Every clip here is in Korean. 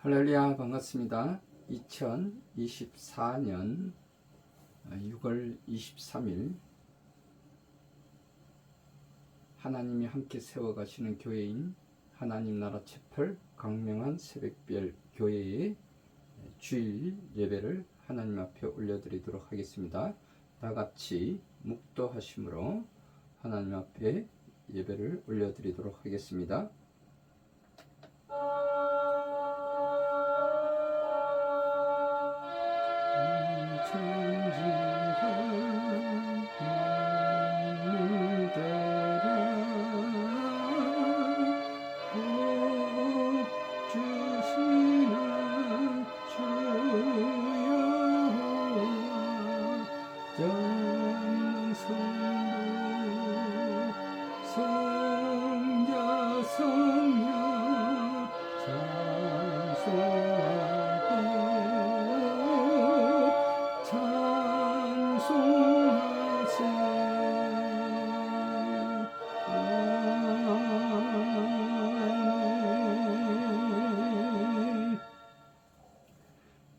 할렐루야, 반갑습니다. 2024년 6월 23일 하나님이 함께 세워가시는 교회인 하나님 나라 채플 강명한 새벽별 교회의 주일 예배를 하나님 앞에 올려드리도록 하겠습니다. 다같이 묵도하심으로 하나님 앞에 예배를 올려드리도록 하겠습니다.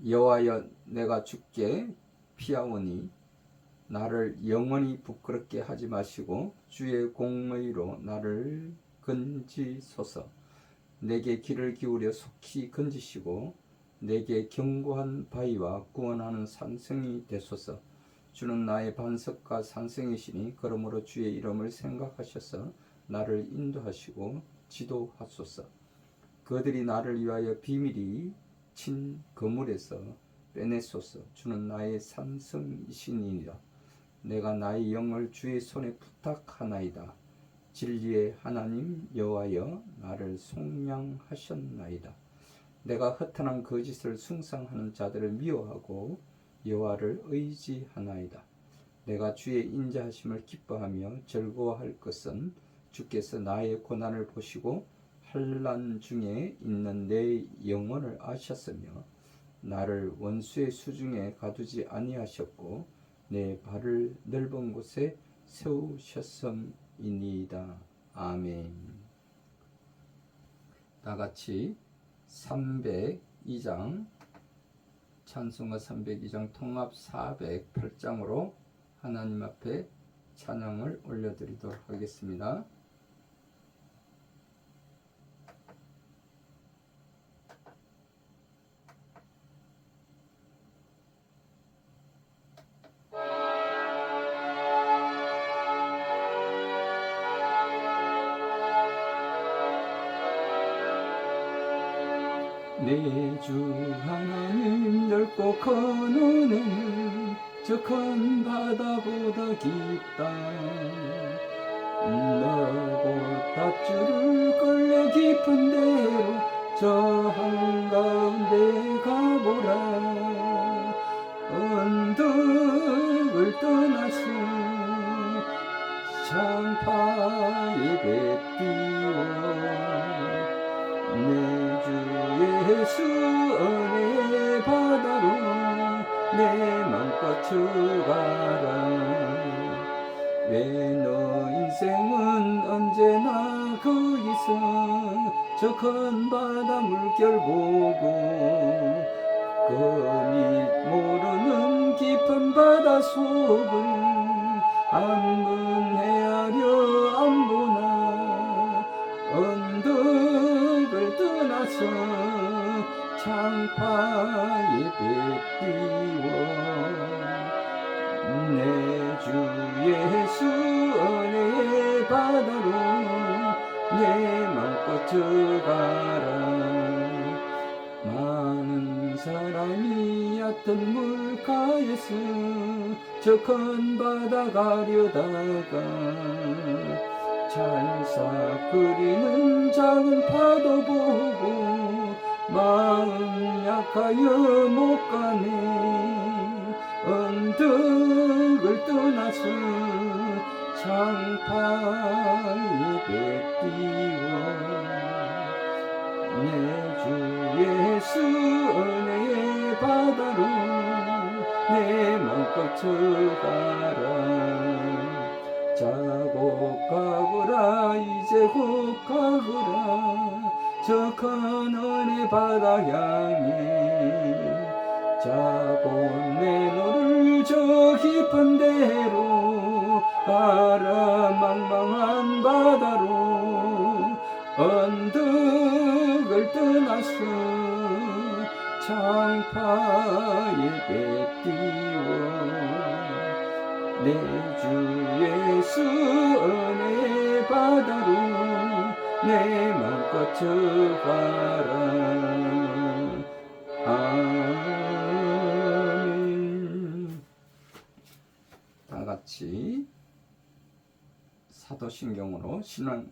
여호와여, 내가 주께 피하오니 나를 영원히 부끄럽게 하지 마시고 주의 공의로 나를 건지소서. 내게 귀를 기울여 속히 건지시고 내게 견고한 바위와 구원하는 산성이 되소서. 주는 나의 반석과 산성이시니 그러므로 주의 이름을 생각하셔서 나를 인도하시고 지도하소서. 그들이 나를 위하여 비밀히 친 그물에서 빼내소서. 주는 나의 산성이시니라. 내가 나의 영을 주의 손에 부탁하나이다. 진리의 하나님 여호와여, 나를 속량하셨나이다. 내가 허탄한 거짓을 숭상하는 자들을 미워하고 여호와를 의지하나이다. 내가 주의 인자하심을 기뻐하며 즐거워할 것은 주께서 나의 고난을 보시고 환난 중에 있는 내 영혼을 아셨으며 나를 원수의 수중에 가두지 아니하셨고 내 발을 넓은 곳에 세우셨음이니이다. 아멘. 다같이 302장 찬송가 302장 통합 408장으로 하나님 앞에 찬양을 올려드리도록 하겠습니다. 내 주 하나님 넓고 큰 은혜는 저 큰 바다보다 깊다. 너고 밧줄을 끌려 깊은 데로 저 한가운데 가보라. 언덕을 떠나서 창파에 뱉띄워 내 주 예수 은혜의 바다로 내 맘껏 들어가라. 왜 너 인생은 언제나 거기서 저 큰 바다 물결 보고 거미 모르는 깊은 바다 속을 한번 헤아려 안 보나. 언덕을 떠나서 창파에 뱉띄워 내 주 예수 은혜의 바다로 내 맘껏 들어가라. 많은 사람이 얕은 물가에서 저 큰 바다 가려다가 찰싹거리는 작은 파도 보고 마음 약하여 못 가네. 언덕을 떠나서 창파에 뱉띄워 내 주 예수 은혜의 바다로 내 맘껏 들어가라. 자고 가거라 이제 곧 가거라. 저 저 큰 은혜 바다 향해 자고 내 노를 저 깊은 데로 가라 망망한 바다로 언덕을 떠나서 창파에 배 띄워 내 주 예수 은혜의 바다로 내 맘껏 들어가라. 아멘. 다 같이 사도신경으로 신앙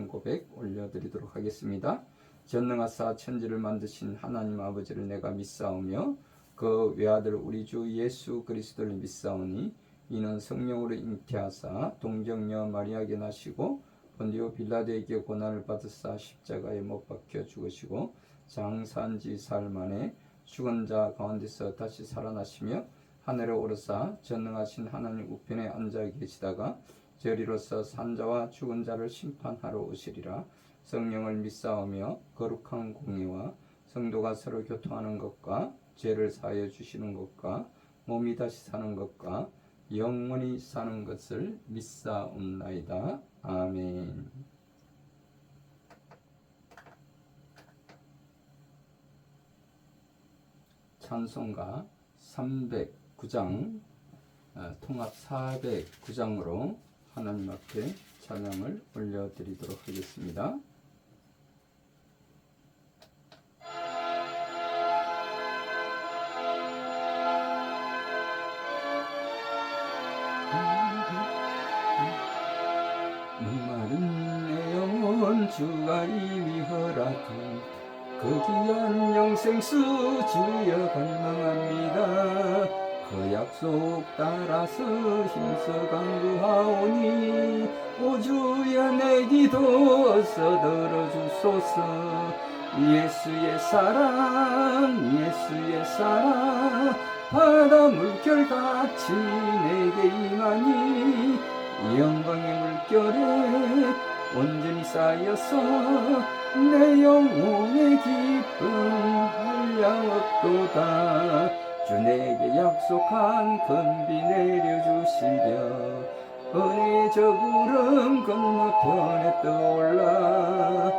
고백 올려드리도록 하겠습니다. 전능하사 천지를 만드신 하나님 아버지를 내가 믿사오며 그 외아들 우리 주 예수 그리스도를 믿사오니 이는 성령으로 잉태하사 동정녀 마리아에게 나시고 본디오 빌라도에게 고난을 받으사 십자가에 못 박혀 죽으시고 장사한 지 사흘 만에 죽은 자 가운데서 다시 살아나시며 하늘에 오르사 전능하신 하나님 우편에 앉아 계시다가 저리로서 산자와 죽은 자를 심판하러 오시리라. 성령을 믿사오며 거룩한 공예와 성도가 서로 교통하는 것과 죄를 사하여 주시는 것과 몸이 다시 사는 것과 영원히 사는 것을 믿사옵나이다. 아멘. 찬송가 309장 통합 409장으로 하나님 앞에 찬양을 올려드리도록 하겠습니다. 목마른 내 영혼 주가 이미 허락한 그 귀한 영생수 주여 갈망합니다. 그 약속 따라서 힘써 간구하오니 오 주여 내 기도 어서 들어주소서. 예수의 사랑 예수의 사랑 바다 물결같이 내게 임하니 영광의 물결에 온전히 쌓여서 내 영혼의 기쁨 한량 없도다. 주 내게 약속한 큰 비 내려주시려 은혜의 저 구름 건너편에 떠올라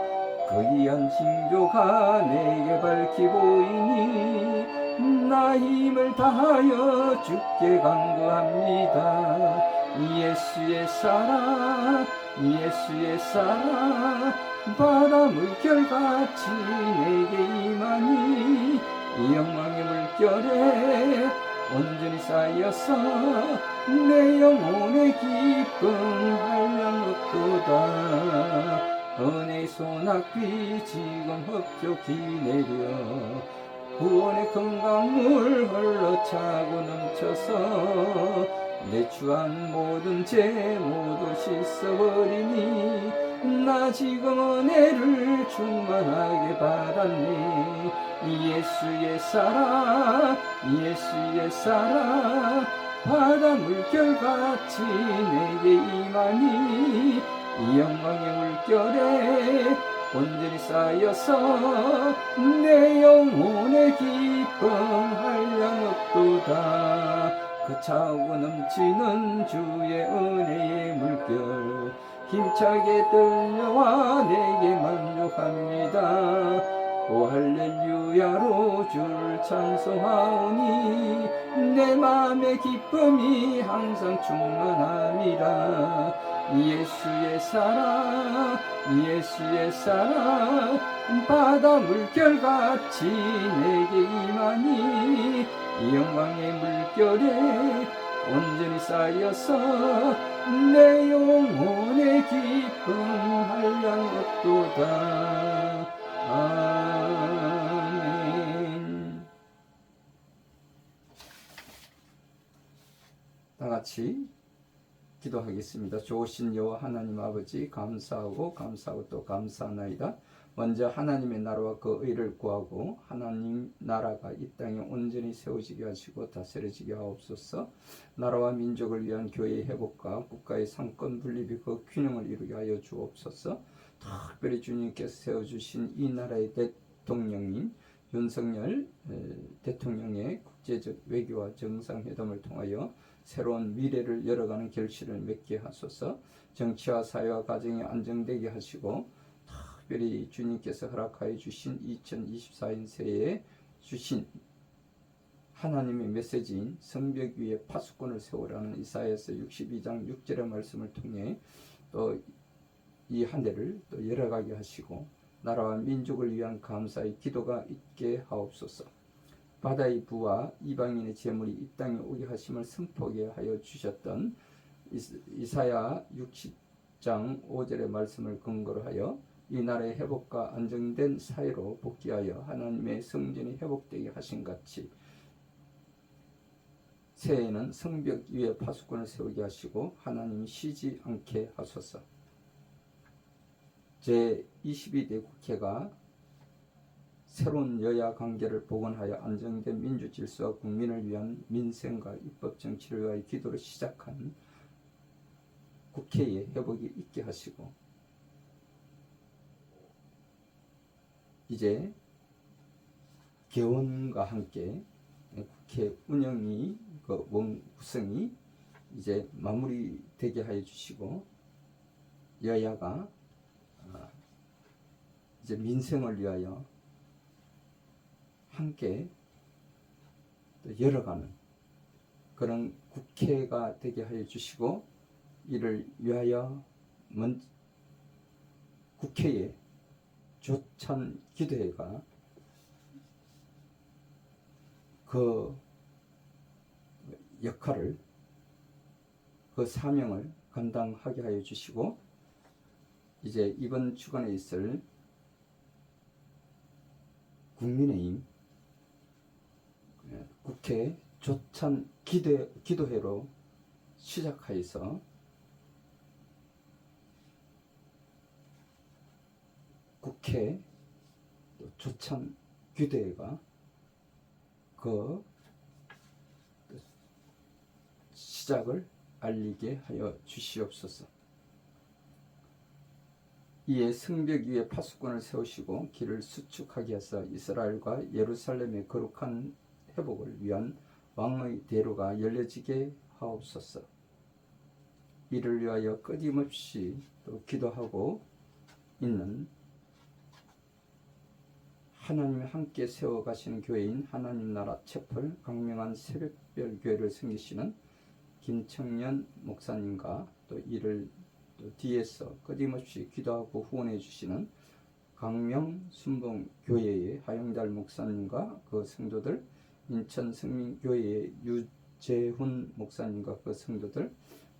그 귀한 징조가 내게 밝히 보이니 나 힘을 다하여 주께 간구합니다. 예수의 사랑 예수의 사랑 바다 물결같이 내게 임하니 영광의 물결에 온전히 쌓여서 내 영혼의 기쁨 한량 없도다. 은혜의 소낙비 지금 흡족히 내려 구원의 건강물 흘러차고 넘쳐서 내 추한 모든 죄 모두 씻어버리니 나 지금 은혜를 충만하게 받았네. 예수의 사랑 예수의 사랑 바다 물결같이 내게 임하니 영광의 물결에 온전히 쌓여서 내 영혼의 기쁨 한량 없도다. 그 차고 넘치는 주의 은혜의 물결 힘차게 들려와 내게 만족합니다. 오 할렐루야로 주를 찬송하오니 내 맘의 기쁨이 항상 충만함이라. 예수의 사랑 예수의 사랑 바다 물결같이 내게 임하니 영광의 물결에 온전히 쌓여서 내 영혼의 기쁨 한량 없도다. 아멘. 다 같이 기도하겠습니다. 좋으신 여호와 하나님 아버지 감사하고 또 감사하나이다. 먼저 하나님의 나라와 그 의를 구하고 하나님 나라가 이 땅에 온전히 세워지게 하시고 다스려지게 하옵소서. 나라와 민족을 위한 교회의 회복과 국가의 상권 분립이 그 균형을 이루게 하여 주옵소서. 특별히 주님께서 세워주신 이 나라의 대통령인 윤석열 대통령의 국제적 외교와 정상회담을 통하여 새로운 미래를 열어가는 결실을 맺게 하소서. 정치와 사회와 가정이 안정되게 하시고 특별히 주님께서 허락하여 주신 2024년 새해에 주신 하나님의 메시지인 성벽 위에 파수꾼을 세우라는 이사야서 62장 6절의 말씀을 통해 또 이 한 해를 또 열어가게 하시고 나라와 민족을 위한 감사의 기도가 있게 하옵소서. 바다의 부와 이방인의 재물이 이 땅에 오게 하심을 선포하게 하여 주셨던 이사야 60장 5절의 말씀을 근거로 하여 이 나라의 회복과 안정된 사회로 복귀하여 하나님의 성전이 회복되게 하신 같이 새해에는 성벽 위에 파수꾼을 세우게 하시고 하나님이 쉬지 않게 하소서. 제22대 국회가 새로운 여야 관계를 복원하여 안정된 민주 질서와 국민을 위한 민생과 입법 정치를 위하여 기도를 시작한 국회의 회복이 있게 하시고 이제 개원과 함께 국회 운영이 원구성이 이제 마무리되게 하여 주시고 여야가 이제 민생을 위하여 함께 열어가는 그런 국회가 되게 하여 주시고 이를 위하여 국회의 조찬 기도회가 그 역할을 그 사명을 감당하게 하여 주시고 이제 이번 주간에 있을 국민의힘 국회 조찬 기도회로 시작하여서 국회 조찬 기도회가 그 시작을 알리게 하여 주시옵소서. 이에 성벽 위에 파수꾼을 세우시고 길을 수축하게 하사 이스라엘과 예루살렘의 거룩한 회복을 위한 왕의 대로가 열려지게 하옵소서. 이를 위하여 끊임없이 또 기도하고 있는 하나님이 함께 세워가시는 교회인 하나님 나라 채플 강명한 새벽별 교회를 섬기시는 김청년 목사님과 또 이를 또 뒤에서 끊임없이 기도하고 후원해 주시는 강명 순봉교회의 하영달 목사님과 그 성도들, 인천 성민교회의 유재훈 목사님과 그 성도들,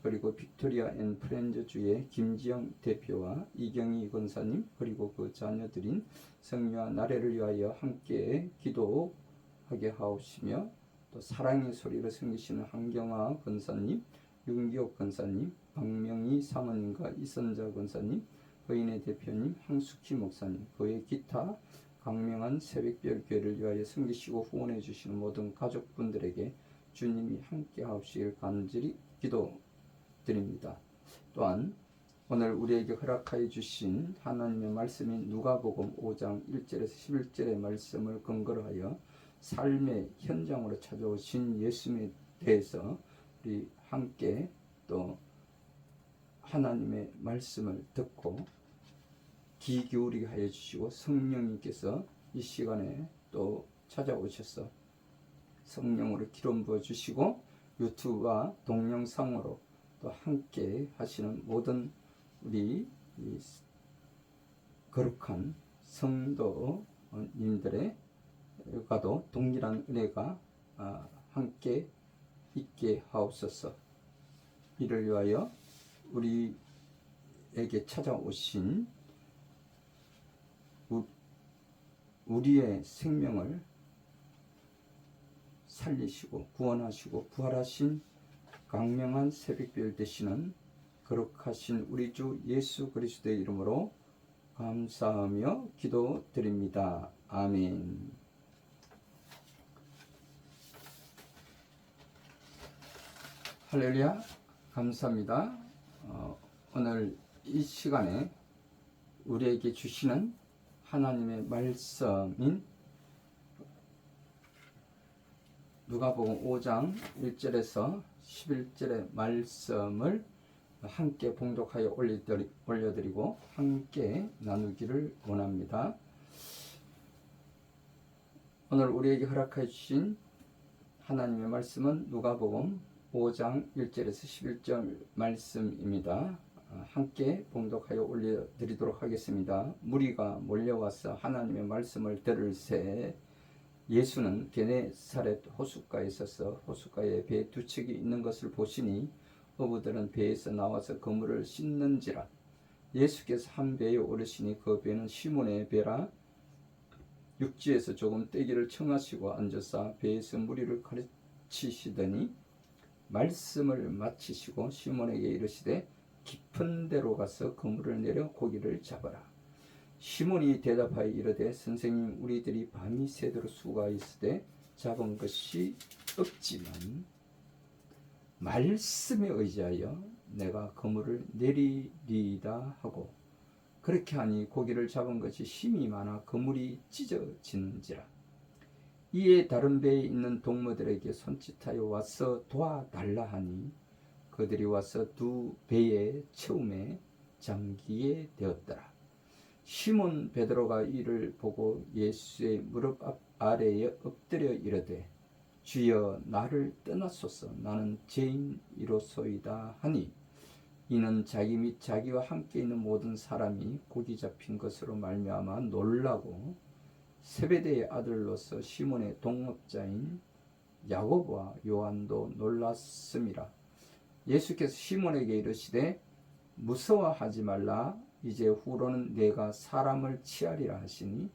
그리고 빅토리아 앤 프렌즈주의 김지영 대표와 이경희 권사님, 그리고 그 자녀들인 성유와 나래를 위하여 함께 기도하게 하옵시며 또 사랑의 소리를 섬기시는 한경화 권사님, 윤기옥 권사님, 박명희 사모님과 이선자 권사님, 의인의 대표님, 황숙희 목사님, 그의 기타 강명한 새벽별 교회를 위하여 섬기시고 후원해 주시는 모든 가족분들에게 주님이 함께 하옵시길 간절히 기도드립니다. 또한 오늘 우리에게 허락하여 주신 하나님의 말씀인 누가복음 5장 1절에서 11절의 말씀을 근거로 하여 삶의 현장으로 찾아오신 예수님에 대해서 우리 함께 또 하나님의 말씀을 듣고 귀 기울이게 하여 주시고 성령님께서 이 시간에 또 찾아오셔서 성령으로 기름 부어 주시고 유튜브와 동영상으로 또 함께 하시는 모든 우리 거룩한 성도님들과도 동일한 은혜가 함께 있게 하옵소서. 이를 위하여 우리에게 찾아오신 우리의 생명을 살리시고 구원하시고 부활하신 강명한 새벽별 되시는 거룩하신 우리 주 예수 그리스도의 이름으로 감사하며 기도드립니다. 아멘. 할렐루야. 감사합니다. 오늘 이 시간에 우리에게 주시는 하나님의 말씀인 누가복음 5장 1절에서 11절의 말씀을 함께 봉독하여 올려드리고 함께 나누기를 원합니다. 오늘 우리에게 허락해 주신 하나님의 말씀은 누가복음 5장 1절에서 11절 말씀입니다. 함께 봉독하여 올려드리도록 하겠습니다. 무리가 몰려와서 하나님의 말씀을 들을새 예수는 게네사렛 호숫가에 서서 호숫가에 배 두 척이 있는 것을 보시니 어부들은 배에서 나와서 그물을 씻는지라. 예수께서 한 배에 오르시니 그 배는 시몬의 배라. 육지에서 조금 떼기를 청하시고 앉아서 배에서 무리를 가르치시더니 말씀을 마치시고 시몬에게 이르시되 깊은 데로 가서 그물을 내려 고기를 잡아라. 시몬이 대답하여 이르되 선생님, 우리들이 밤이 새도록 수고하였으되 잡은 것이 없지만 말씀에 의지하여 내가 그물을 내리리이다 하고, 그렇게 하니 고기를 잡은 것이 힘이 많아 그물이 찢어지는지라. 이에 다른 배에 있는 동무들에게 손짓하여 와서 도와달라 하니 그들이 와서 두 배의 처음에 잠기게 되었더라. 시몬 베드로가 이를 보고 예수의 무릎 아래에 엎드려 이르되 주여, 나를 떠나소서, 나는 죄인이로소이다 하니, 이는 자기 및 자기와 함께 있는 모든 사람이 고기 잡힌 것으로 말미암아 놀라고 세베대의 아들로서 시몬의 동업자인 야고보와 요한도 놀랐음이라. 예수께서 시몬에게 이르시되 무서워하지 말라, 이제 후로는 내가 사람을 취하리라 하시니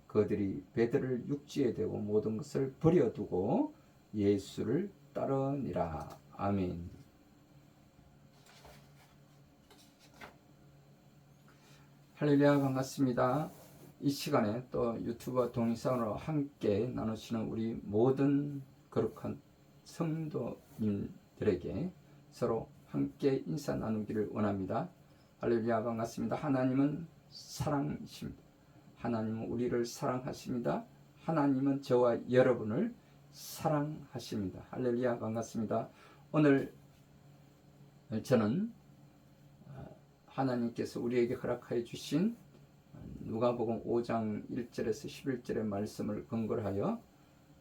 그들이 배들을 육지에 대고 모든 것을 버려두고 예수를 따르니라. 아멘. 할렐루야, 반갑습니다. 이 시간에 또 유튜버 동영상으로 함께 나누시는 우리 모든 거룩한 성도님들에게 서로 함께 인사 나누기를 원합니다. 할렐루야, 반갑습니다. 하나님은 사랑이십니다. 하나님은 우리를 사랑하십니다. 하나님은 저와 여러분을 사랑하십니다. 할렐루야, 반갑습니다. 오늘 저는 하나님께서 우리에게 허락하여 주신 누가복음 5장 1절에서 11절의 말씀을 근거로 하여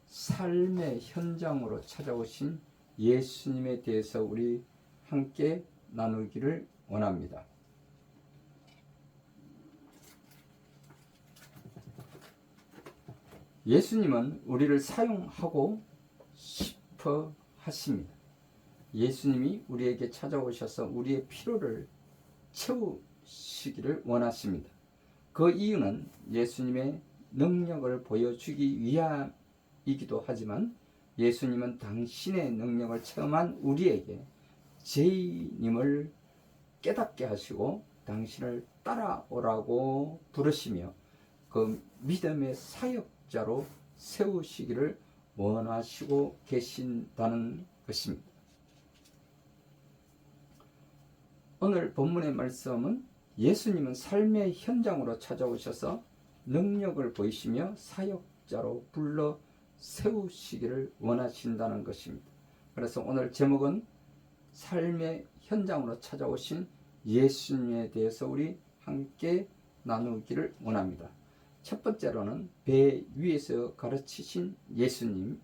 삶의 현장으로 찾아오신 예수님에 대해서 우리 함께 나누기를 원합니다. 예수님은 우리를 사용하고 싶어 하십니다. 예수님이 우리에게 찾아오셔서 우리의 필요를 채우시기를 원하십니다. 그 이유는 예수님의 능력을 보여주기 위함이기도 하지만, 예수님은 당신의 능력을 체험한 우리에게 죄인임을 깨닫게 하시고 당신을 따라오라고 부르시며 그 믿음의 사역자로 세우시기를 원하시고 계신다는 것입니다. 오늘 본문의 말씀은 예수님은 삶의 현장으로 찾아오셔서 능력을 보이시며 사역자로 불러 세우시기를 원하신다는 것입니다. 그래서 오늘 제목은 삶의 현장으로 찾아오신 예수님에 대해서 우리 함께 나누기를 원합니다. 첫 번째로는 배 위에서 가르치신 예수님,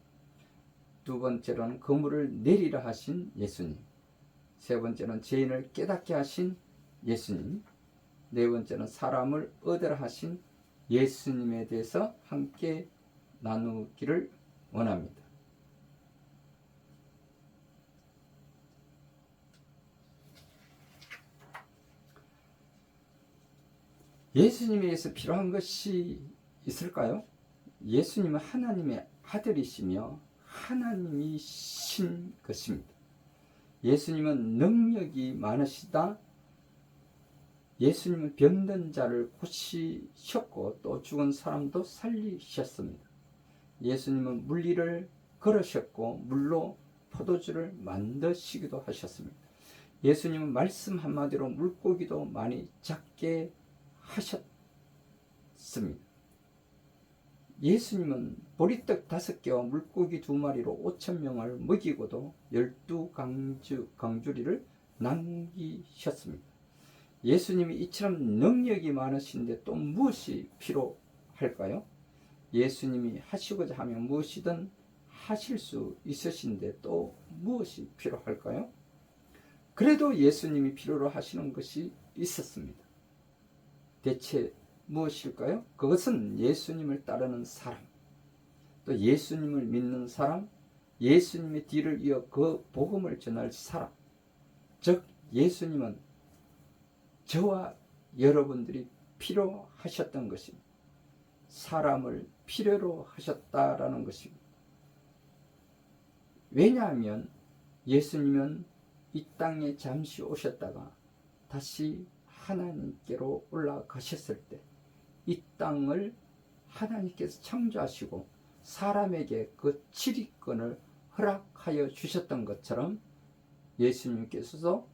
두 번째로는 그물을 내리라 하신 예수님, 세 번째는 죄인을 깨닫게 하신 예수님, 네 번째는 사람을 얻으라 하신 예수님에 대해서 함께 나누기를 원합니다. 예수님에 의해서 필요한 것이 있을까요? 예수님은 하나님의 아들이시며 하나님이신 것입니다. 예수님은 능력이 많으시다. 예수님은 병든 자를 고치셨고 또 죽은 사람도 살리셨습니다. 예수님은 물리를 걸으셨고 물로 포도주를 만드시기도 하셨습니다. 예수님은 말씀 한마디로 물고기도 많이 잡게 하셨습니다. 예수님은 보리떡 5개와 물고기 2마리로 5,000명을 먹이고도 12강주리를 남기셨습니다. 예수님이 이처럼 능력이 많으신데 또 무엇이 필요할까요? 예수님이 하시고자 하면 무엇이든 하실 수 있으신데 또 무엇이 필요할까요? 그래도 예수님이 필요로 하시는 것이 있었습니다. 대체 무엇일까요? 그것은 예수님을 따르는 사람, 또 예수님을 믿는 사람, 예수님의 뒤를 이어 그 복음을 전할 사람, 즉 예수님은 저와 여러분들이 필요하셨던 것입니다. 사람을 필요로 하셨다라는 것입니다. 왜냐하면 예수님은 이 땅에 잠시 오셨다가 다시 하나님께로 올라가셨을 때 이 땅을 하나님께서 창조하시고 사람에게 그 지리권을 허락하여 주셨던 것처럼 예수님께서도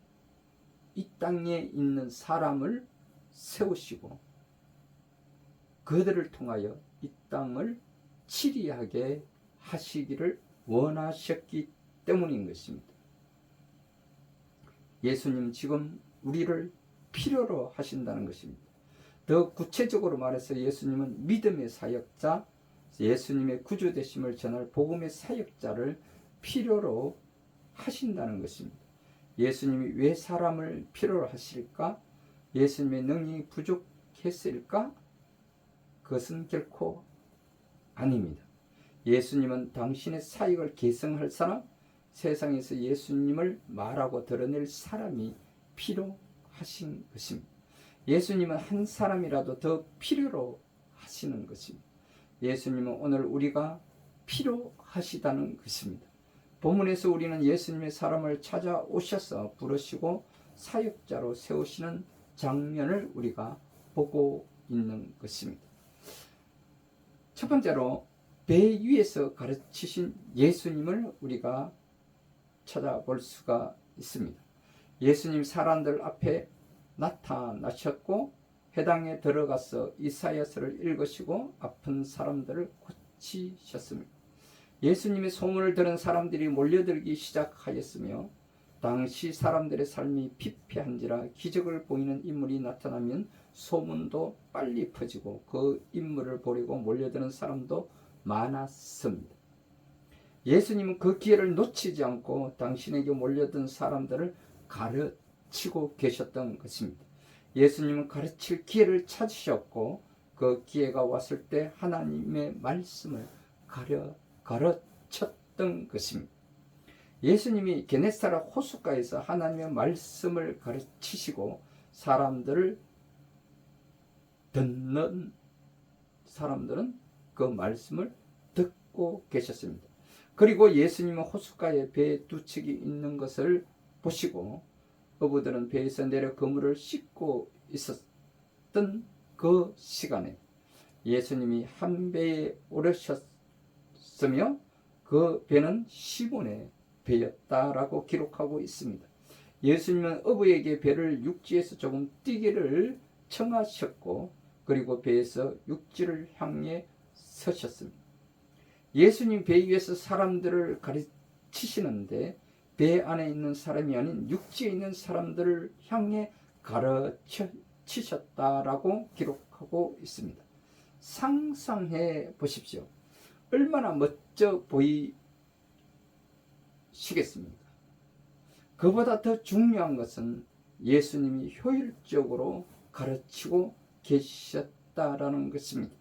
이 땅에 있는 사람을 세우시고 그들을 통하여 이 땅을 치리하게 하시기를 원하셨기 때문인 것입니다. 예수님 지금 우리를 필요로 하신다는 것입니다. 더 구체적으로 말해서 예수님은 믿음의 사역자, 예수님의 구주되심을 전할 복음의 사역자를 필요로 하신다는 것입니다. 예수님이 왜 사람을 필요로 하실까? 예수님의 능력이 부족했을까? 그것은 결코 아닙니다. 예수님은 당신의 사역을 계승할 사람, 세상에서 예수님을 말하고 드러낼 사람이 필요하신 것입니다. 예수님은 한 사람이라도 더 필요로 하시는 것입니다. 예수님은 오늘 우리가 필요하시다는 것입니다. 본문에서 우리는 예수님의 사람을 찾아오셔서 부르시고 사역자로 세우시는 장면을 우리가 보고 있는 것입니다. 첫 번째로 배 위에서 가르치신 예수님을 우리가 찾아볼 수가 있습니다. 예수님 사람들 앞에 나타나셨고 회당에 들어가서 이사야서를 읽으시고 아픈 사람들을 고치셨습니다. 예수님의 소문을 들은 사람들이 몰려들기 시작하였으며 당시 사람들의 삶이 피폐한지라 기적을 보이는 인물이 나타나면 소문도 빨리 퍼지고 그 인물을 보려고 몰려드는 사람도 많았습니다. 예수님은 그 기회를 놓치지 않고 당신에게 몰려든 사람들을 가르치고 계셨던 것입니다. 예수님은 가르칠 기회를 찾으셨고 그 기회가 왔을 때 하나님의 말씀을 가르쳤던 것입니다. 예수님이 게네사렛 호숫가에서 하나님의 말씀을 가르치시고 사람들을 듣는 사람들은 그 말씀을 듣고 계셨습니다. 그리고 예수님은 호숫가에 배 2척이 있는 것을 보시고 어부들은 배에서 내려 그물을 씻고 있었던 그 시간에 예수님이 한 배에 오르셨으며 그 배는 시몬의 배였다라고 기록하고 있습니다. 예수님은 어부에게 배를 육지에서 조금 뛰기를 청하셨고 그리고 배에서 육지를 향해 서셨습니다. 예수님 배 위에서 사람들을 가르치시는데 배 안에 있는 사람이 아닌 육지에 있는 사람들을 향해 가르치셨다라고 기록하고 있습니다. 상상해 보십시오. 얼마나 멋져 보이시겠습니까? 그보다 더 중요한 것은 예수님이 효율적으로 가르치고 계셨다라는 것입니다.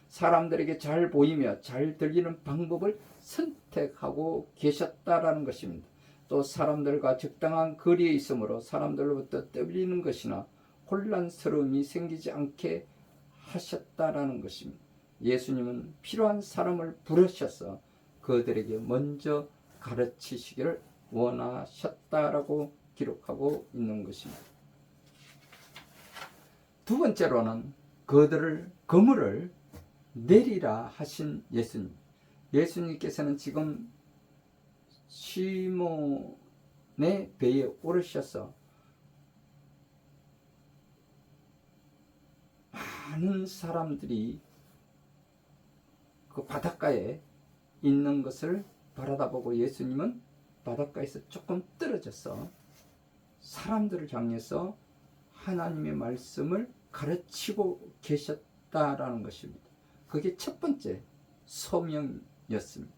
사람들에게 잘 보이며 잘 들리는 방법을 선택하고 계셨다라는 것입니다. 또 사람들과 적당한 거리에 있으므로 사람들로부터 떨리는 것이나 혼란스러움이 생기지 않게 하셨다라는 것입니다. 예수님은 필요한 사람을 부르셔서 그들에게 먼저 가르치시기를 원하셨다라고 기록하고 있는 것입니다. 두 번째로는 그물을 내리라 하신 예수님. 예수님께서는 지금 시몬의 배에 오르셔서 많은 사람들이 그 바닷가에 있는 것을 바라다보고 예수님은 바닷가에서 조금 떨어져서 사람들을 향해서 하나님의 말씀을 가르치고 계셨다라는 것입니다. 그게 첫 번째 소명이었습니다.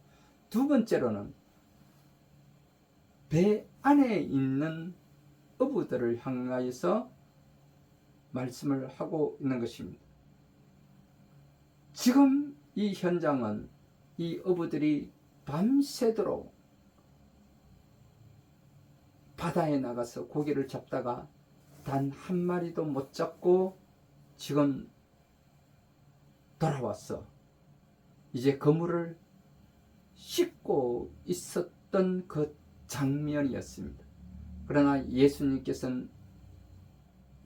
두 번째로는 배 안에 있는 어부들을 향하여서 말씀을 하고 있는 것입니다. 지금 이 현장은 이 어부들이 밤새도록 바다에 나가서 고기를 잡다가 단 한 마리도 못 잡고 지금 돌아왔어. 이제 그물을 씻고 있었던 그 장면이었습니다. 그러나 예수님께서는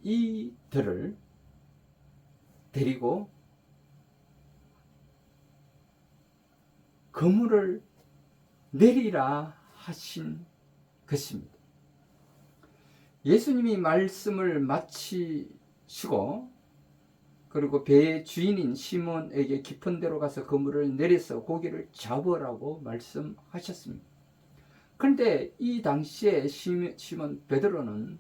이들을 데리고 그물을 내리라 하신 것입니다. 예수님이 말씀을 마치시고 그리고 배의 주인인 시몬에게 깊은 데로 가서 그물을 내려서 고기를 잡으라고 말씀하셨습니다. 그런데 이 당시에 시몬 베드로는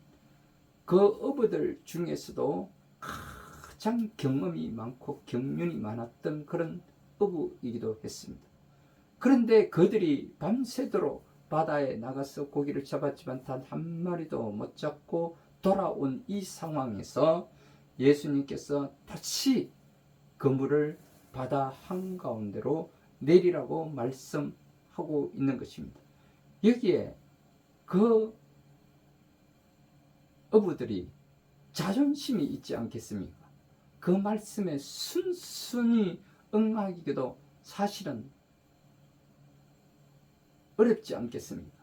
그 어부들 중에서도 가장 경험이 많고 경륜이 많았던 그런 어부이기도 했습니다. 그런데 그들이 밤새도록 바다에 나가서 고기를 잡았지만 단 한 마리도 못 잡고 돌아온 이 상황에서 예수님께서 다시 그물을 바다 한가운데로 내리라고 말씀하고 있는 것입니다. 여기에 그 어부들이 자존심이 있지 않겠습니까? 그 말씀에 순순히 응하기도 사실은 어렵지 않겠습니까?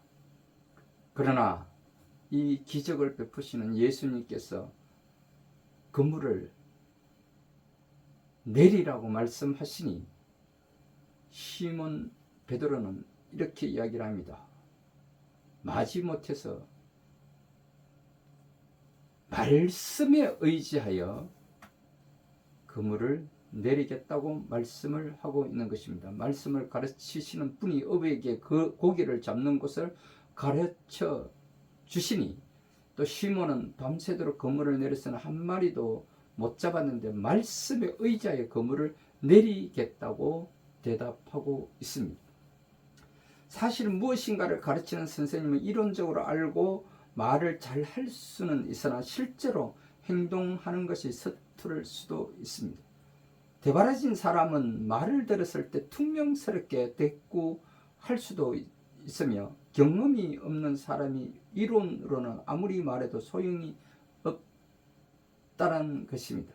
그러나 이 기적을 베푸시는 예수님께서 그물을 내리라고 말씀하시니 시몬 베드로는 이렇게 이야기를 합니다. 마지못해서 말씀에 의지하여 그물을 내리겠다고 말씀을 하고 있는 것입니다. 말씀을 가르치시는 분이 어부에게 그 고기를 잡는 곳을 가르쳐 주시니 또 시몬은 밤새도록 그물을 내려서는 한 마리도 못 잡았는데 말씀에 의지하여 그물을 내리겠다고 대답하고 있습니다. 사실 무엇인가를 가르치는 선생님은 이론적으로 알고 말을 잘 할 수는 있으나 실제로 행동하는 것이 서투를 수도 있습니다. 대바라진 사람은 말을 들었을 때 퉁명스럽게 대꾸할 수도 있으며 경험이 없는 사람이 이론으로는 아무리 말해도 소용이 없다는 것입니다.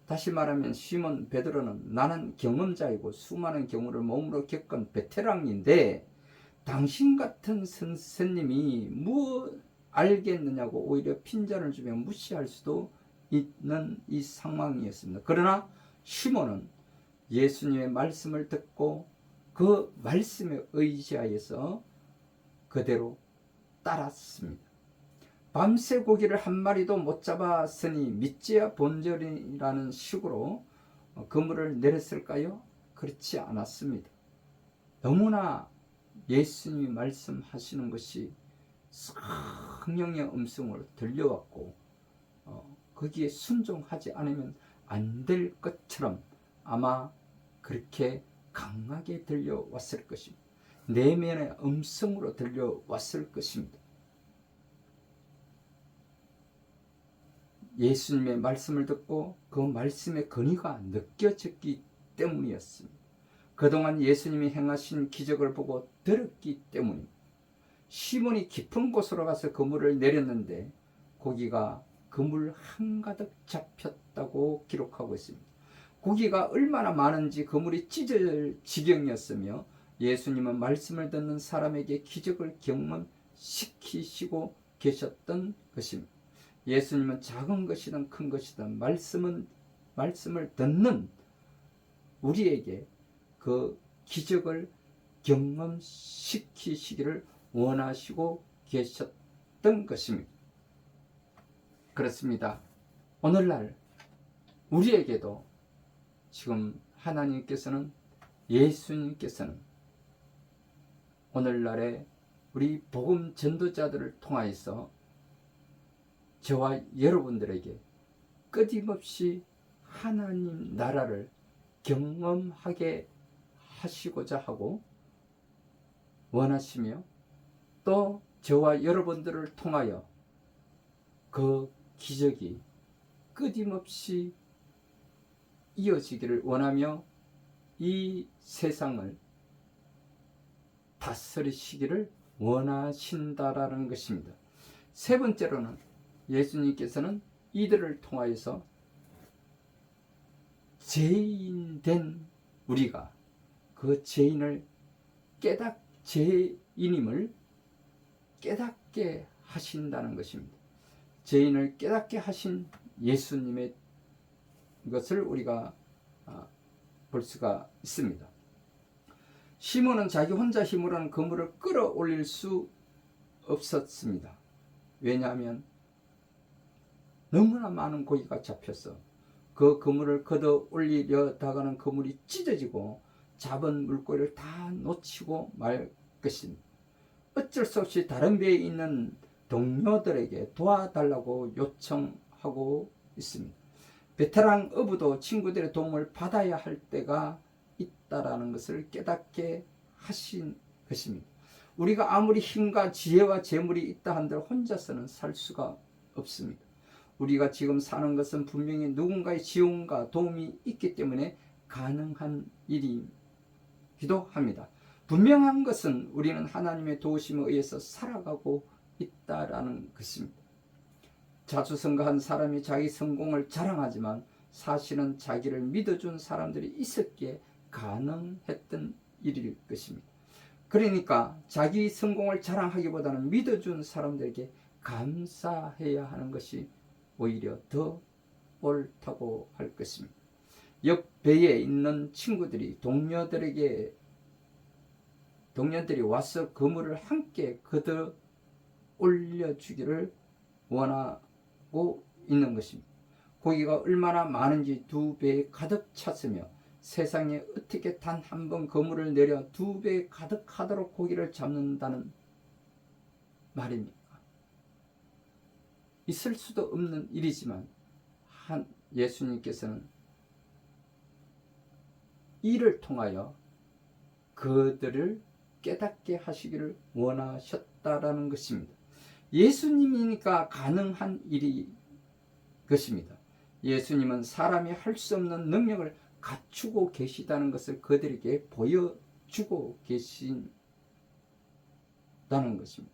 다시 말하면 시몬 베드로는 나는 경험자이고 수많은 경우를 몸으로 겪은 베테랑인데 당신 같은 선생님이 뭐 알겠느냐고 오히려 핀잔을 주며 무시할 수도 있는 이 상황이었습니다. 그러나 시몬은 예수님의 말씀을 듣고 그 말씀에 의지하여서 그대로 따랐습니다. 밤새 고기를 한 마리도 못 잡았으니 믿지야 본전이라는 식으로 그물을 내렸을까요? 그렇지 않았습니다. 너무나 예수님이 말씀하시는 것이 성령의 음성으로 들려왔고 거기에 순종하지 않으면 안 될 것처럼 아마 그렇게 강하게 들려왔을 것입니다. 내면의 음성으로 들려왔을 것입니다. 예수님의 말씀을 듣고 그 말씀의 근위가 느껴졌기 때문이었습니다. 그동안 예수님이 행하신 기적을 보고 들었기 때문입니다. 시몬이 깊은 곳으로 가서 그물을 내렸는데 고기가 그물 한가득 잡혔다고 기록하고 있습니다. 고기가 얼마나 많은지 그물이 찢어질 지경이었으며 예수님은 말씀을 듣는 사람에게 기적을 경험시키시고 계셨던 것입니다. 예수님은 작은 것이든 큰 것이든 말씀을 듣는 우리에게 그 기적을 경험시키시기를 원하시고 계셨던 것입니다. 그렇습니다. 오늘날 우리에게도 지금 하나님께서는, 예수님께서는 오늘날에 우리 복음 전도자들을 통하여서 저와 여러분들에게 끊임없이 하나님 나라를 경험하게 하시고자 하고 원하시며, 또 저와 여러분들을 통하여 그 기적이 끊임없이 이어지기를 원하며 이 세상을 다스리시기를 원하신다라는 것입니다. 세 번째로는 예수님께서는 이들을 통하여서 죄인된 우리가 그 죄인을 죄인임을 깨닫게 하신다는 것입니다. 죄인을 깨닫게 하신 예수님의 것을 우리가 볼 수가 있습니다. 시몬은 자기 혼자 힘으로는 그물을 끌어올릴 수 없었습니다. 왜냐하면 너무나 많은 고기가 잡혀서 그 그물을 걷어 올리려다가는 그물이 찢어지고 잡은 물고기를 다 놓치고 말 것입니다. 어쩔 수 없이 다른 배에 있는 동료들에게 도와달라고 요청하고 있습니다. 베테랑 어부도 친구들의 도움을 받아야 할 때가 있다라는 것을 깨닫게 하신 것입니다. 우리가 아무리 힘과 지혜와 재물이 있다 한들 혼자서는 살 수가 없습니다. 우리가 지금 사는 것은 분명히 누군가의 지원과 도움이 있기 때문에 가능한 일이기도 합니다. 분명한 것은 우리는 하나님의 도우심에 의해서 살아가고 있다라는 것입니다. 자수성가한 사람이 자기 성공을 자랑하지만 사실은 자기를 믿어준 사람들이 있었기에 가능했던 일일 것입니다. 그러니까 자기 성공을 자랑하기보다는 믿어준 사람들에게 감사해야 하는 것이 오히려 더 옳다고 할 것입니다. 옆 배에 있는 친구들이 동료들이 와서 그물을 함께 걷어 올려주기를 원하고 있는 것입니다. 고기가 얼마나 많은지 2배에 가득 찼으며 세상에 어떻게 단 한 번 그물을 내려 2배 가득하도록 고기를 잡는다는 말입니까? 있을 수도 없는 일이지만 예수님께서는 이를 통하여 그들을 깨닫게 하시기를 원하셨다라는 것입니다. 예수님이니까 가능한 일이 것입니다. 예수님은 사람이 할 수 없는 능력을 갖추고 계시다는 것을 그들에게 보여주고 계신다는 것입니다.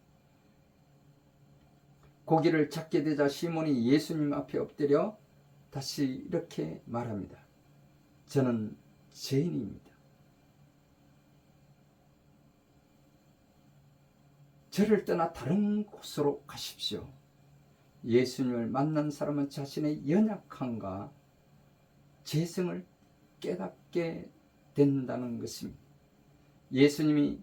고기를 잡게 되자 시몬이 예수님 앞에 엎드려 다시 이렇게 말합니다. 저는 죄인입니다. 저를 떠나 다른 곳으로 가십시오. 예수님을 만난 사람은 자신의 연약함과 죄성을 깨닫게 된다는 것입니다. 예수님이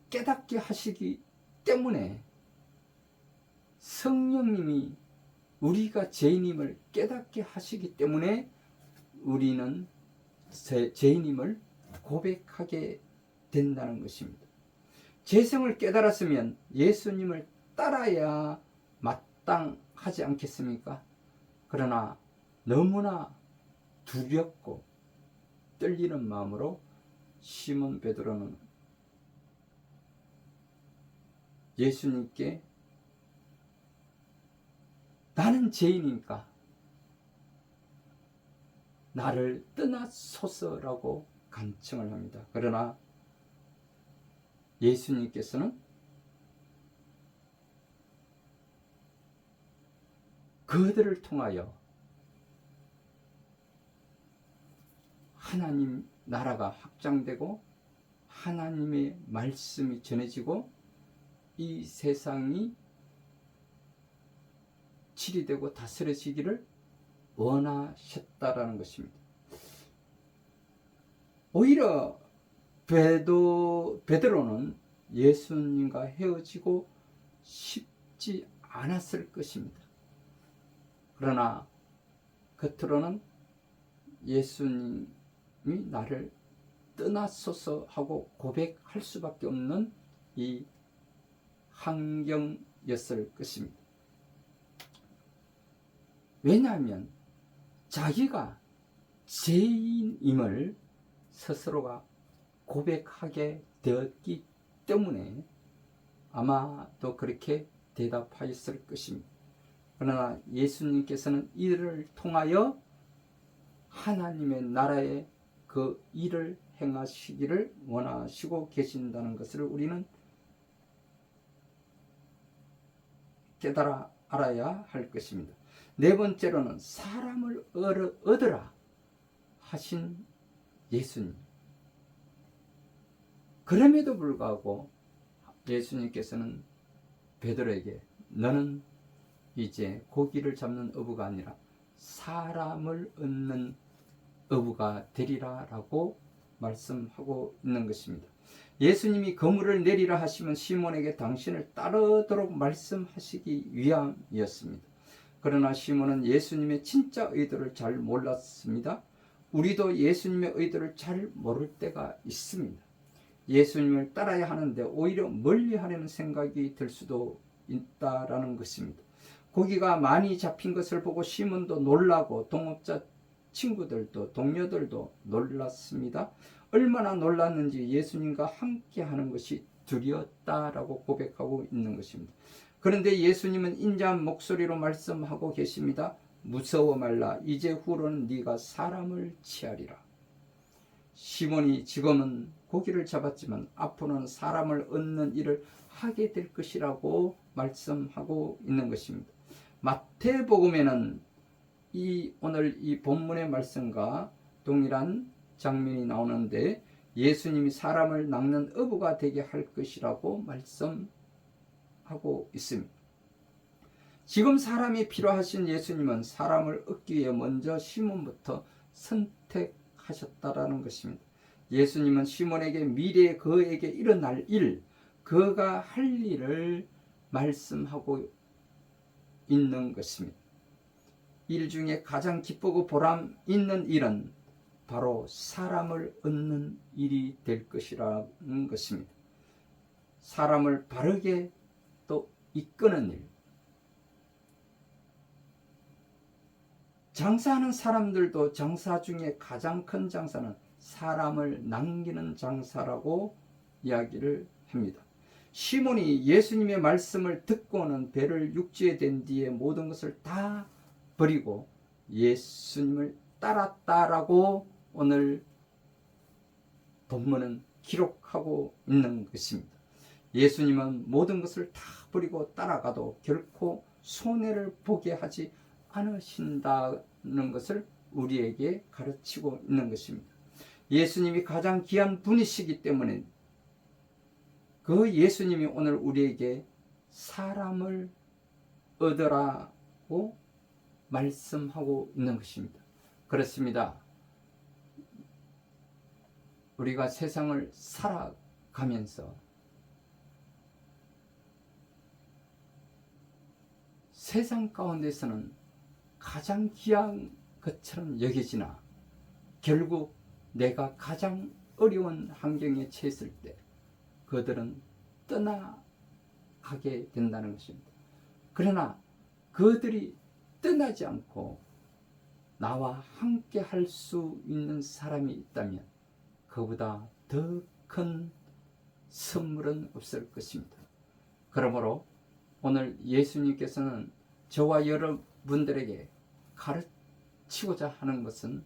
깨닫게 하시기 때문에 성령님이 우리가 죄인임을 깨닫게 하시기 때문에 우리는 죄인임을 고백하게 된다는 것입니다. 죄성을 깨달았으면 예수님을 따라야 마땅하지 않겠습니까? 그러나 너무나 두렵고 떨리는 마음으로 시몬 베드로는 예수님께 나는 죄인이니까 나를 떠나소서라고 간청을 합니다. 그러나 예수님께서는 그들을 통하여 하나님 나라가 확장되고 하나님의 말씀이 전해지고 이 세상이 치리되고 다스려지기를 원하셨다라는 것입니다. 오히려 베드로는 예수님과 헤어지고 싶지 않았을 것입니다. 그러나 겉으로는 예수님이 나를 떠나소서 하고 고백할 수밖에 없는 이 환경이었을 것입니다. 왜냐하면 자기가 죄인임을 스스로가 고백하게 되었기 때문에 아마도 그렇게 대답하였을 것입니다. 그러나 예수님께서는 이를 통하여 하나님의 나라의 그 일을 행하시기를 원하시고 계신다는 것을 우리는 깨달아 알아야 할 것입니다. 네 번째로는 사람을 얻으라 하신 예수님. 그럼에도 불구하고 예수님께서는 베드로에게 너는 이제 고기를 잡는 어부가 아니라 사람을 얻는 어부가 되리라 라고 말씀하고 있는 것입니다. 예수님이 그물을 내리라 하시면 시몬에게 당신을 따르도록 말씀하시기 위함이었습니다. 그러나 시몬은 예수님의 진짜 의도를 잘 몰랐습니다. 우리도 예수님의 의도를 잘 모를 때가 있습니다. 예수님을 따라야 하는데 오히려 멀리하려는 생각이 들 수도 있다라는 것입니다. 고기가 많이 잡힌 것을 보고 시몬도 놀라고 동업자 친구들도 동료들도 놀랐습니다. 얼마나 놀랐는지 예수님과 함께 하는 것이 두려웠다라고 고백하고 있는 것입니다. 그런데 예수님은 인자한 목소리로 말씀하고 계십니다. 무서워 말라. 이제 후로는 네가 사람을 취하리라. 시몬이 지금은 고기를 잡았지만 앞으로는 사람을 얻는 일을 하게 될 것이라고 말씀하고 있는 것입니다. 마태복음에는 오늘 이 본문의 말씀과 동일한 장면이 나오는데 예수님이 사람을 낚는 어부가 되게 할 것이라고 말씀하고 있습니다. 지금 사람이 필요하신 예수님은 사람을 얻기 위해 먼저 시몬부터 선택하셨다라는 것입니다. 예수님은 시몬에게 미래에 그에게 일어날 일, 그가 할 일을 말씀하고 있는 것입니다. 일 중에 가장 기쁘고 보람 있는 일은 바로 사람을 얻는 일이 될 것이라는 것입니다. 사람을 바르게 또 이끄는 일. 장사하는 사람들도 장사 중에 가장 큰 장사는 사람을 남기는 장사라고 이야기를 합니다. 시몬이 예수님의 말씀을 듣고는 배를 육지에 댄 뒤에 모든 것을 다 버리고 예수님을 따랐다라고 오늘 본문은 기록하고 있는 것입니다. 예수님은 모든 것을 다 버리고 따라가도 결코 손해를 보게 하지 않으신다는 것을 우리에게 가르치고 있는 것입니다. 예수님이 가장 귀한 분이시기 때문에 그 예수님이 오늘 우리에게 사람을 얻으라고 말씀하고 있는 것입니다. 그렇습니다. 우리가 세상을 살아가면서 세상 가운데서는 가장 귀한 것처럼 여겨지나 결국 내가 가장 어려운 환경에 처했을 때 그들은 떠나가게 된다는 것입니다. 그러나 그들이 떠나지 않고 나와 함께 할 수 있는 사람이 있다면 그보다 더 큰 선물은 없을 것입니다. 그러므로 오늘 예수님께서는 저와 여러분들에게 가르치고자 하는 것은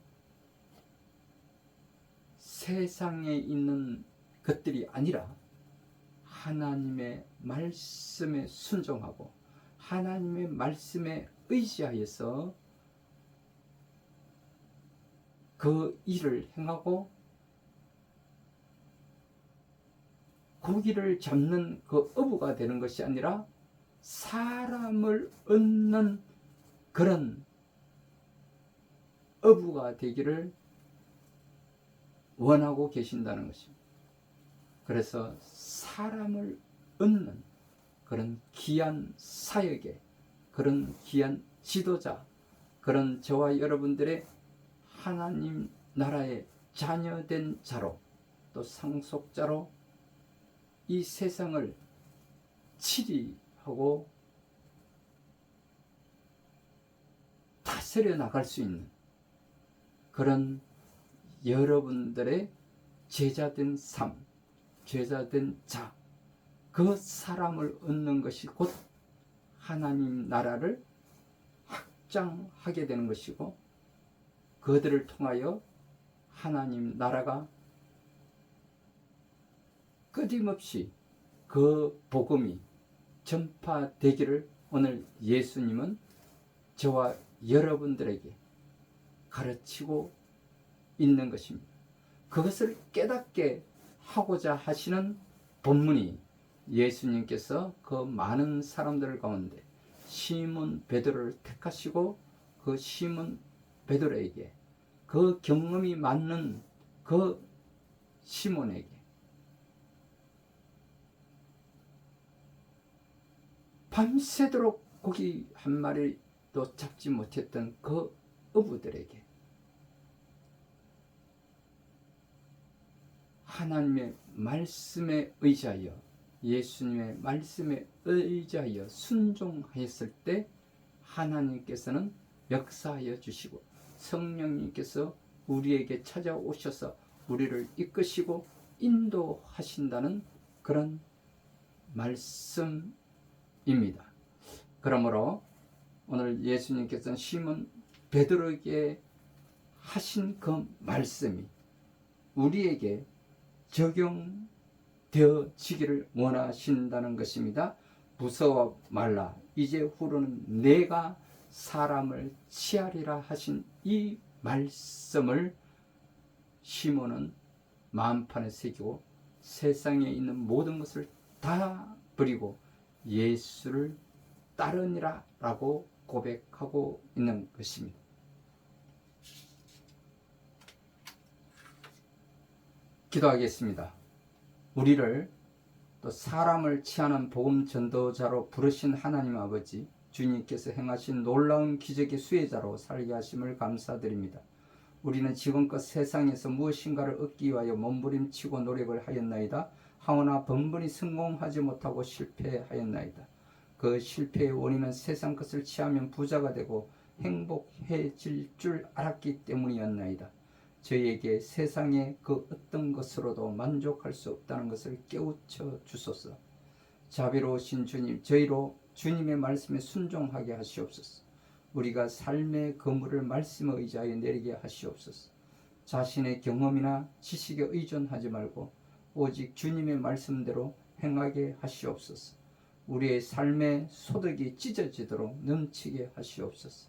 세상에 있는 것들이 아니라 하나님의 말씀에 순종하고 하나님의 말씀에 의지하여서 그 일을 행하고 고기를 잡는 그 어부가 되는 것이 아니라 사람을 얻는 그런 어부가 되기를 원하고 계신다는 것입니다. 그래서 사람을 얻는 그런 귀한 사역에 그런 귀한 지도자 그런 저와 여러분들의 하나님 나라의 자녀된 자로, 또 상속자로 이 세상을 치리하고 다스려 나갈 수 있는 그런 여러분들의 제자된 삶, 제자된 자, 그 사람을 얻는 것이 곧 하나님 나라를 확장하게 되는 것이고, 그들을 통하여 하나님 나라가 끊임없이 그 복음이 전파되기를 오늘 예수님은 저와 여러분들에게 가르치고 있는 것입니다. 그것을 깨닫게 하고자 하시는 본문이 예수님께서 그 많은 사람들 가운데 시몬 베드로를 택하시고, 그 시몬 베드로에게, 그 경험이 맞는 그 시몬에게 밤새도록 고기 한 마리도 잡지 못했던 그 어부들에게 하나님의 말씀에 의지하여, 예수님의 말씀에 의지하여 순종하였을 때 하나님께서는 역사하여 주시고, 성령님께서 우리에게 찾아오셔서 우리를 이끄시고 인도하신다는 그런 말씀입니다. 그러므로 오늘 예수님께서는 시몬 베드로에게 하신 그 말씀이 우리에게 적용되어지기를 원하신다는 것입니다. 무서워 말라, 이제 후로는 내가 사람을 치하리라 하신 이 말씀을 시몬은 마음판에 새기고 세상에 있는 모든 것을 다 버리고 예수를 따르니라 라고 고백하고 있는 것입니다. 기도하겠습니다. 우리를 또 사람을 취하는 복음 전도자로 부르신 하나님 아버지, 주님께서 행하신 놀라운 기적의 수혜자로 살게 하심을 감사드립니다. 우리는 지금껏 세상에서 무엇인가를 얻기 위하여 몸부림치고 노력을 하였나이다. 하오나 번번이 성공하지 못하고 실패하였나이다. 그 실패의 원인은 세상 것을 취하면 부자가 되고 행복해질 줄 알았기 때문이었나이다. 저희에게 세상의 그 어떤 것으로도 만족할 수 없다는 것을 깨우쳐 주소서. 자비로우신 주님, 저희로 주님의 말씀에 순종하게 하시옵소서. 우리가 삶의 그물을 말씀에 의지하여 내리게 하시옵소서. 자신의 경험이나 지식에 의존하지 말고 오직 주님의 말씀대로 행하게 하시옵소서. 우리의 삶의 소득이 찢어지도록 넘치게 하시옵소서.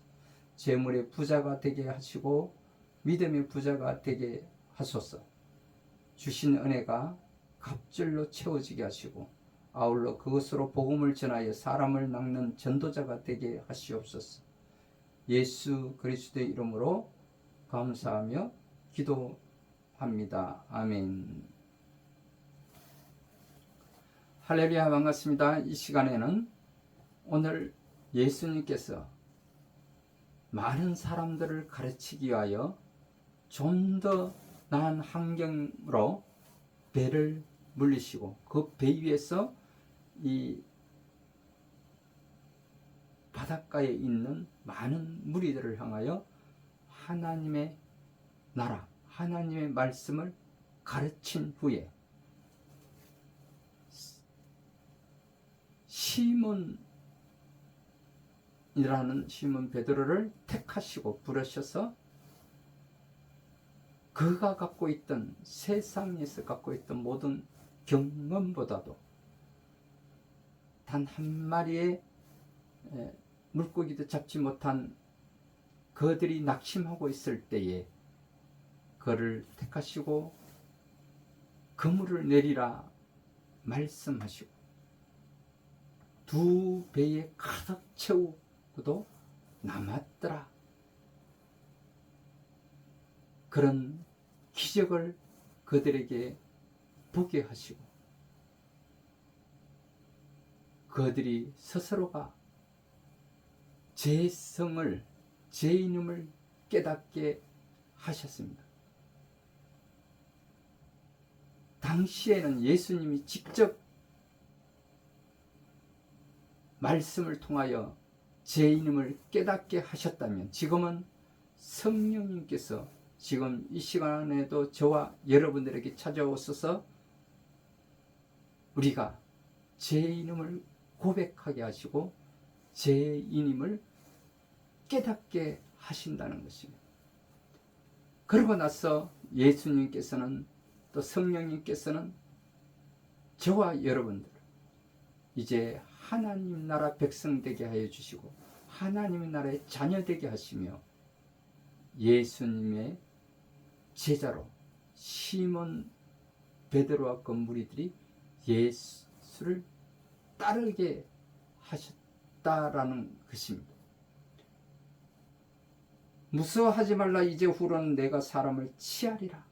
재물의 부자가 되게 하시고 믿음의 부자가 되게 하소서. 주신 은혜가 갑절로 채워지게 하시고 아울러 그것으로 복음을 전하여 사람을 낚는 전도자가 되게 하시옵소서. 예수 그리스도의 이름으로 감사하며 기도합니다. 아멘. 할렐루야, 반갑습니다. 이 시간에는 오늘 예수님께서 많은 사람들을 가르치기 위하여 좀 더 나은 환경으로 배를 물리시고 그 배 위에서 이 바닷가에 있는 많은 무리들을 향하여 하나님의 나라, 하나님의 말씀을 가르친 후에 시몬이라는 시몬 베드로를 택하시고 부르셔서 그가 갖고 있던, 세상에서 갖고 있던 모든 경험보다도 단 한 마리의 물고기도 잡지 못한 그들이 낙심하고 있을 때에 그를 택하시고 그물을 내리라 말씀하시고 두 배에 가득 채우고도 남았더라. 그런 기적을 그들에게 보게 하시고 그들이 스스로가 죄성을 죄인임을 깨닫게 하셨습니다. 당시에는 예수님이 직접 말씀을 통하여 죄인임을 깨닫게 하셨다면, 지금은 성령님께서 지금 이 시간에도 저와 여러분들에게 찾아오셔서 우리가 죄인임을 고백하게 하시고 죄인임을 깨닫게 하신다는 것입니다. 그러고 나서 예수님께서는, 또 성령님께서는 저와 여러분들 이제 하나님 나라 백성 되게 하여 주시고 하나님의 나라의 자녀 되게 하시며, 예수님의 제자로 시몬 베드로와 그 무리들이 예수를 따르게 하셨다라는 것입니다. 무서워하지 말라. 이제 후로는 내가 사람을 치하리라.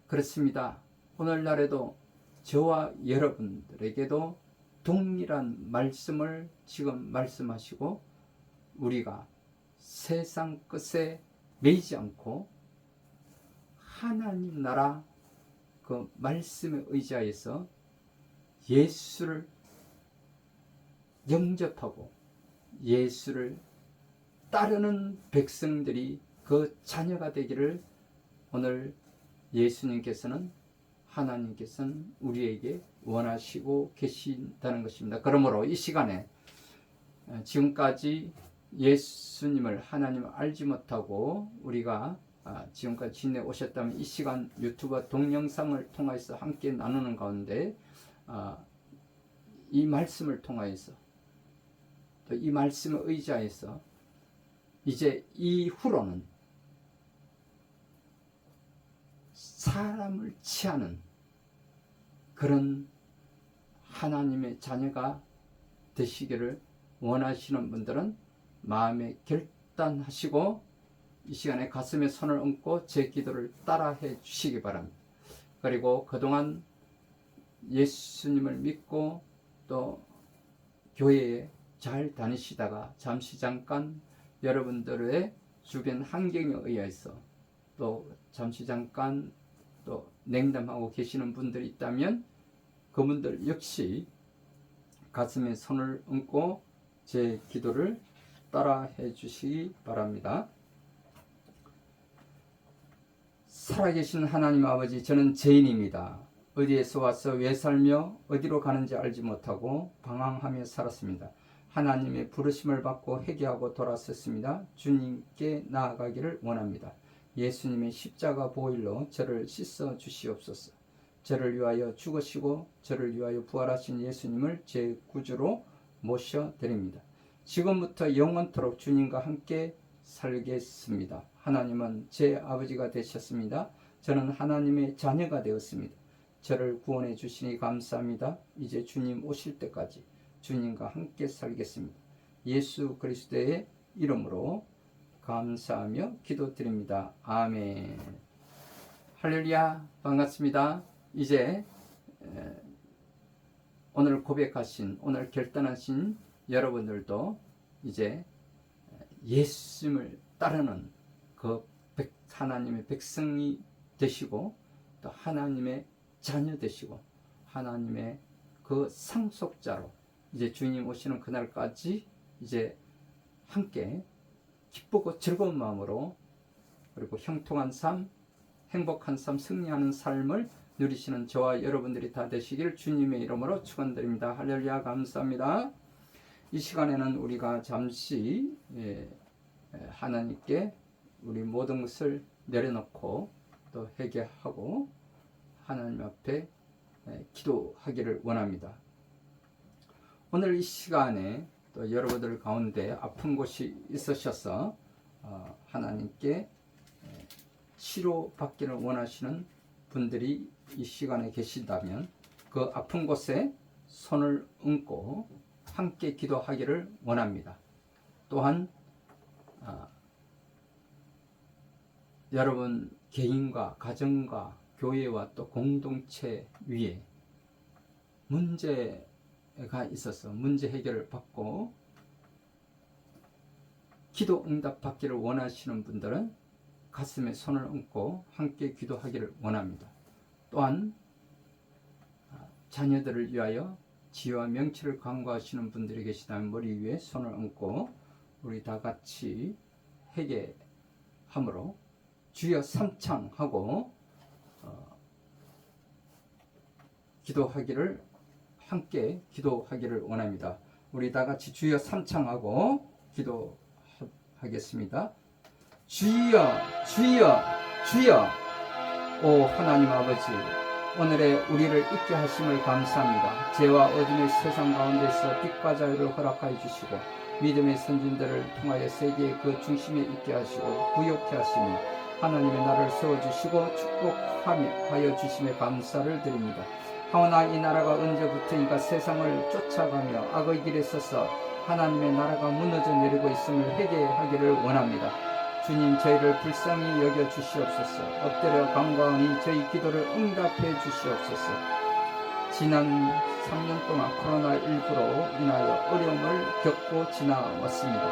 그렇습니다. 오늘날에도 저와 여러분들에게도 동일한 말씀을 지금 말씀하시고, 우리가 세상 것에 매이지 않고 하나님 나라 그 말씀에 의지하여서 예수를 영접하고 예수를 따르는 백성들이 그 자녀가 되기를 오늘 예수님께서는, 하나님께서는 우리에게 원하시고 계신다는 것입니다. 그러므로 이 시간에 지금까지 예수님을, 하나님을 알지 못하고 우리가 지금까지 지내오셨다면, 이 시간 유튜브 동영상을 통해서 함께 나누는 가운데 이 말씀을 통하여서, 또 이 말씀에 의지하여서 이제 이후로는 사람을 취하는 그런 하나님의 자녀가 되시기를 원하시는 분들은 마음에 결단하시고 이 시간에 가슴에 손을 얹고 제 기도를 따라해 주시기 바랍니다. 그리고 그동안 예수님을 믿고 또 교회에 잘 다니시다가 잠시 잠깐 여러분들의 주변 환경에 의해서 또 잠시 잠깐 또 냉담하고 계시는 분들이 있다면, 그분들 역시 가슴에 손을 얹고 제 기도를 따라해 주시기 바랍니다. 살아계신 하나님 아버지, 저는 죄인입니다. 어디에서 와서 왜 살며 어디로 가는지 알지 못하고 방황하며 살았습니다. 하나님의 부르심을 받고 회개하고 돌아섰습니다. 주님께 나아가기를 원합니다. 예수님의 십자가 보혈로 저를 씻어 주시옵소서. 저를 위하여 죽으시고 저를 위하여 부활하신 예수님을 제 구주로 모셔드립니다. 지금부터 영원토록 주님과 함께 살겠습니다. 하나님은 제 아버지가 되셨습니다. 저는 하나님의 자녀가 되었습니다. 저를 구원해 주시니 감사합니다. 이제 주님 오실 때까지 주님과 함께 살겠습니다. 예수 그리스도의 이름으로 감사하며 기도드립니다. 아멘. 할렐루야. 반갑습니다. 이제 오늘 고백하신, 오늘 결단하신 여러분들도 이제 예수님을 따르는 그 하나님의 백성이 되시고, 또 하나님의 자녀 되시고, 하나님의 그 상속자로 이제 주님 오시는 그날까지 이제 함께 기쁘고 즐거운 마음으로, 그리고 형통한 삶, 행복한 삶, 승리하는 삶을 누리시는 저와 여러분들이 다 되시길 주님의 이름으로 축원드립니다. 할렐루야. 감사합니다. 이 시간에는 우리가 잠시 하나님께 우리 모든 것을 내려놓고 또 회개하고 하나님 앞에 기도하기를 원합니다. 오늘 이 시간에 또 여러분들 가운데 아픈 곳이 있으셔서 하나님께 치료받기를 원하시는 분들이 이 시간에 계신다면, 그 아픈 곳에 손을 얹고 함께 기도하기를 원합니다. 또한 여러분 개인과 가정과 교회와 또 공동체 위에 문제가 있어서 문제 해결을 받고 기도 응답 받기를 원하시는 분들은 가슴에 손을 얹고 함께 기도하기를 원합니다. 또한 자녀들을 위하여 지혜와 명철을 간구하시는 분들이 계시다면 머리 위에 손을 얹고 우리 다 같이 회개함으로 주여 삼창하고 기도하기를 함께 기도하기를 원합니다. 우리 다 같이 주여 삼창하고 기도하겠습니다. 주여 주여 주여. 오 하나님 아버지, 오늘의 우리를 있게 하심을 감사합니다. 죄와 어둠의 세상 가운데서 빛과 자유를 허락하여 주시고 믿음의 선진들을 통하여 세계의 그 중심에 있게 하시고 부욕케 하시며 하나님의 나라를 세워주시고 축복하여 주심에 감사를 드립니다. 하오나 이 나라가 언제부터인가 세상을 쫓아가며 악의 길에 서서 하나님의 나라가 무너져 내리고 있음을 회개하기를 원합니다. 주님, 저희를 불쌍히 여겨 주시옵소서. 엎드려 간구하니 저희 기도를 응답해 주시옵소서. 지난 3년 동안 코로나19로 인하여 어려움을 겪고 지나왔습니다.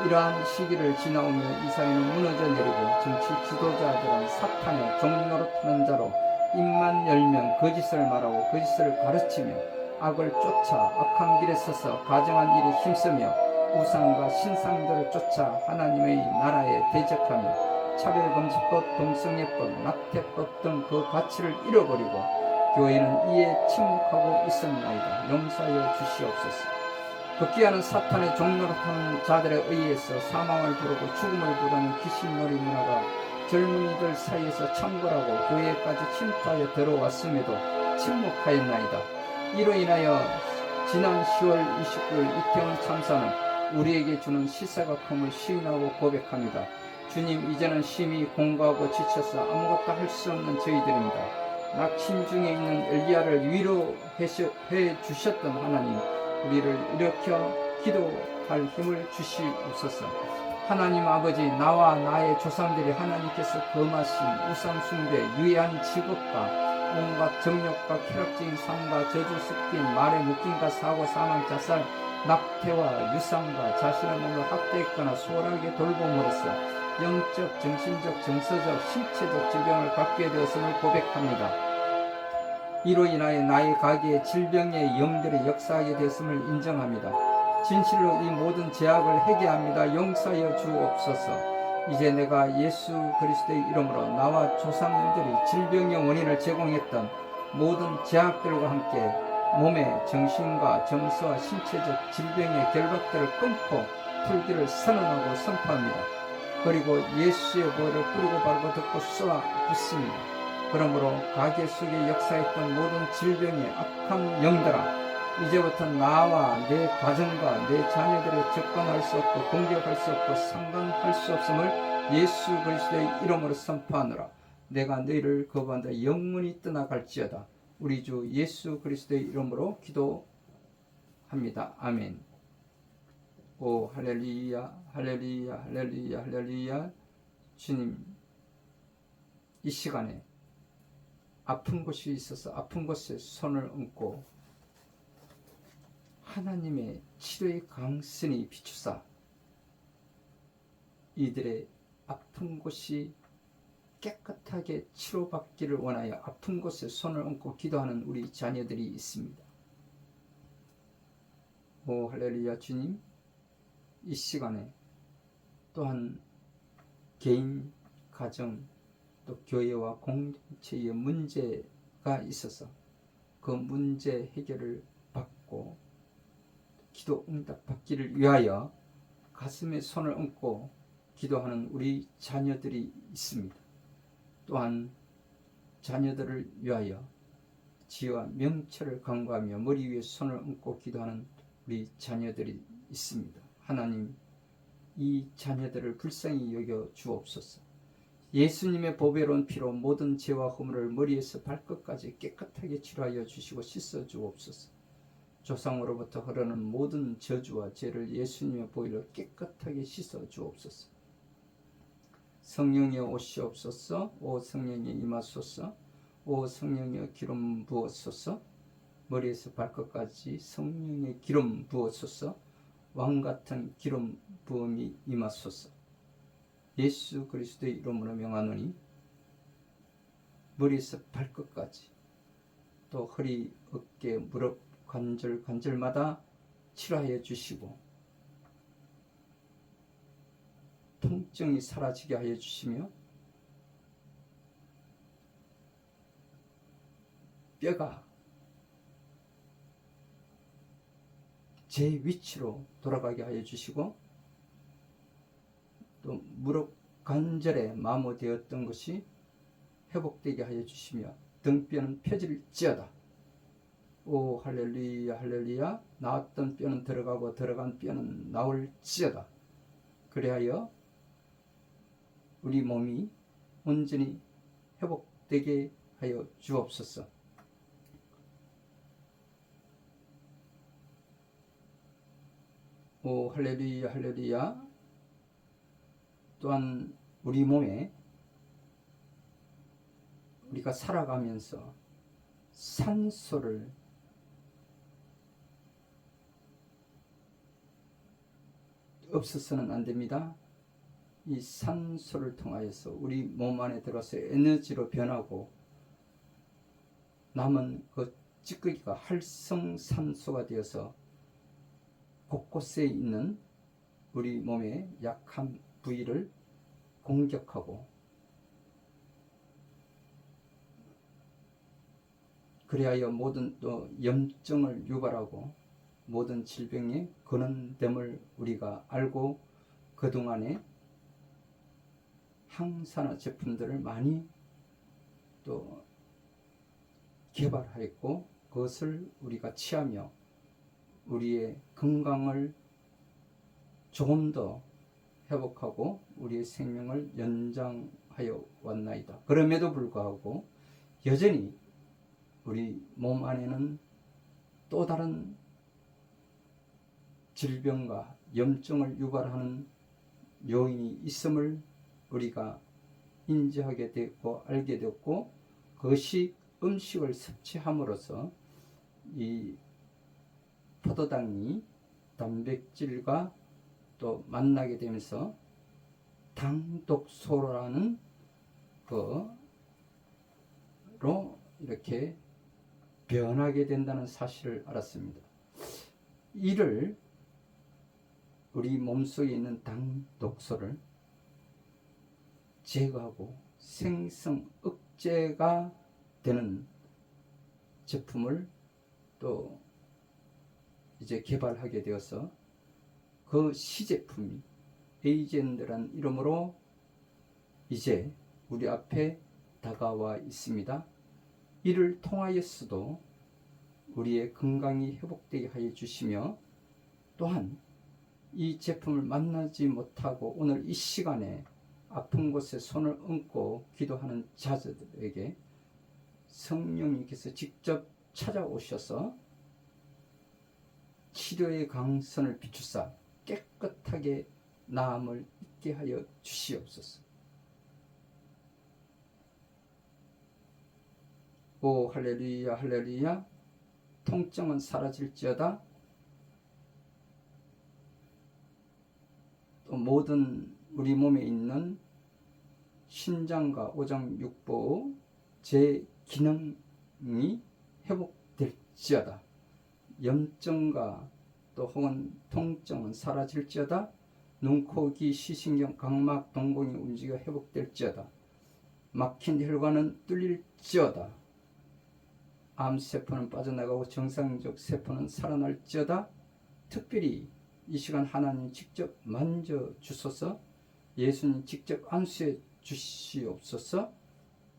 이러한 시기를 지나오며 이 사회는 무너져 내리고 정치 지도자들은 사탄의 종노릇하는 자로 입만 열면 거짓을 말하고 거짓을 가르치며 악을 쫓아 악한 길에 서서 가정한 일에 힘쓰며 우상과 신상들을 쫓아 하나님의 나라에 대적하며 차별금지법, 동성애법, 낙태법 등 그 가치를 잃어버리고 교회는 이에 침묵하고 있었나이다. 용서하여 주시옵소서. 극기하는 사탄의 종노릇하는 자들에 의해서 사망을 부르고 죽음을 부르는 귀신놀이 문화가 젊은이들 사이에서 창궐하고 교회까지 침투하여 들어왔음에도 침묵하였나이다. 이로 인하여 지난 10월 29일 이태원 참사는 우리에게 주는 시사각함을 시인하고 고백합니다. 주님, 이제는 심히 공고하고 지쳐서 아무것도 할 수 없는 저희들입니다. 낙심 중에 있는 엘리야를 위로해 주셨던 하나님, 우리를 일으켜 기도할 힘을 주시옵소서. 하나님 아버지, 나와 나의 조상들이 하나님께서 범하신 우상 숭배, 유해한 직업과 온갖 정욕과 쾌락적인 삶과 저주 섞인 말에 묶임과 사고, 사망, 자살, 낙태와 유산과 자신의 몸을 학대했거나 소홀하게 돌봄으로써 영적, 정신적, 정서적, 신체적 질병을 갖게 되었음을 고백합니다. 이로 인하여 나의 가게에 질병의 영들이 역사하게 되었음을 인정합니다. 진실로 이 모든 죄악을 회개합니다. 용서하여 주옵소서. 이제 내가 예수 그리스도의 이름으로 나와 조상들이 질병의 원인을 제공했던 모든 죄악들과 함께 몸의 정신과 정서와 신체적 질병의 결박들을 끊고 풀기를 선언하고 선포합니다. 그리고 예수의 보혈을 뿌리고 바르고 덮고 쏘아 붓습니다. 그러므로 가게 속에 역사했던 모든 질병의 악한 영들아, 이제부터 나와 내 가정과 내 자녀들을 접근할 수 없고 공격할 수 없고 상관할 수 없음을 예수 그리스도의 이름으로 선포하노라. 내가 너희를 거부한다. 영원히 떠나갈지어다. 우리 주 예수 그리스도의 이름으로 기도합니다. 아멘. 오 할렐루야, 할렐루야, 할렐루야, 할렐루야. 주님, 이 시간에 아픈 곳이 있어서 아픈 곳에 손을 얹고 하나님의 치료의 강선이 비추사 이들의 아픈 곳이 깨끗하게 치료받기를 원하여 아픈 곳에 손을 얹고 기도하는 우리 자녀들이 있습니다. 오 할렐루야. 주님, 이 시간에 또한 개인, 가정, 또 교회와 공동체의 문제가 있어서 그 문제 해결을 받고 기도 응답 받기를 위하여 가슴에 손을 얹고 기도하는 우리 자녀들이 있습니다. 또한 자녀들을 위하여 지혜와 명철을 간구하며 머리 위에 손을 얹고 기도하는 우리 자녀들이 있습니다. 하나님, 이 자녀들을 불쌍히 여겨 주옵소서. 예수님의 보배로운 피로 모든 죄와 허물을 머리에서 발끝까지 깨끗하게 치료하여 주시고 씻어 주옵소서. 조상으로부터 흐르는 모든 저주와 죄를 예수님의 보혈로 깨끗하게 씻어 주옵소서. 성령의 오시옵소서. 오 성령의 임하소서. 오 성령의 기름 부어소서. 머리에서 발끝까지 성령의 기름 부어소서. 왕같은 기름 부음이 임하소서. 예수 그리스도의 이름으로 명하노니 머리에서 발끝까지 또 허리, 어깨, 무릎, 관절마다 치료하여 주시고 통증이 사라지게 하여 주시며 뼈가 제 위치로 돌아가게 하여 주시고 또 무릎 관절에 마모되었던 것이 회복되게 하여 주시며 등뼈는 펴질지어다. 오 할렐루야 할렐루야. 나왔던 뼈는 들어가고 들어간 뼈는 나올지어다. 그리하여 우리 몸이 온전히 회복되게 하여 주옵소서. 오 할렐루야 할렐루야. 또한 우리 몸에 우리가 살아가면서 산소를 없어서는 안 됩니다. 이 산소를 통하여서 우리 몸 안에 들어서 에너지로 변하고 남은 그 찌꺼기가 활성산소가 되어서 곳곳에 있는 우리 몸의 약한 부위를 공격하고 그리하여 모든 또 염증을 유발하고 모든 질병의 근원됨을 우리가 알고 그동안에 항산화 제품들을 많이 또 개발하였고 그것을 우리가 취하며 우리의 건강을 조금 더 회복하고 우리의 생명을 연장하여 왔나이다. 그럼에도 불구하고 여전히 우리 몸 안에는 또 다른 질병과 염증을 유발하는 요인이 있음을 우리가 인지하게 되었고 알게 되었고 그것이 음식을 섭취함으로써 이 포도당이 단백질과 또 만나게 되면서 당독소라는 거로 이렇게 변하게 된다는 사실을 알았습니다. 이를 우리 몸속에 있는 당독소를 제거하고 생성 억제가 되는 제품을 또 이제 개발하게 되어서 그 시제품이 에이젠드라는 이름으로 이제 우리 앞에 다가와 있습니다. 이를 통하여서도 우리의 건강이 회복되게 하여 주시며 또한 이 제품을 만나지 못하고 오늘 이 시간에 아픈 곳에 손을 얹고 기도하는 자들에게 성령님께서 직접 찾아오셔서 치료의 강선을 비추사 깨끗하게 나음을 있게 하여 주시옵소서. 오 할렐루야 할렐루야. 통증은 사라질지어다. 또 모든 우리 몸에 있는 신장과 오장 육부 제 기능이 회복될지어다. 염증과 또 혹은 통증은 사라질지어다. 눈, 코, 귀, 시신경, 각막, 동공이 움직여 회복될지어다. 막힌 혈관은 뚫릴지어다. 암세포는 빠져나가고 정상적 세포는 살아날지어다. 특별히 이 시간 하나님 직접 만져주소서. 예수님 직접 안수해 주시옵소서.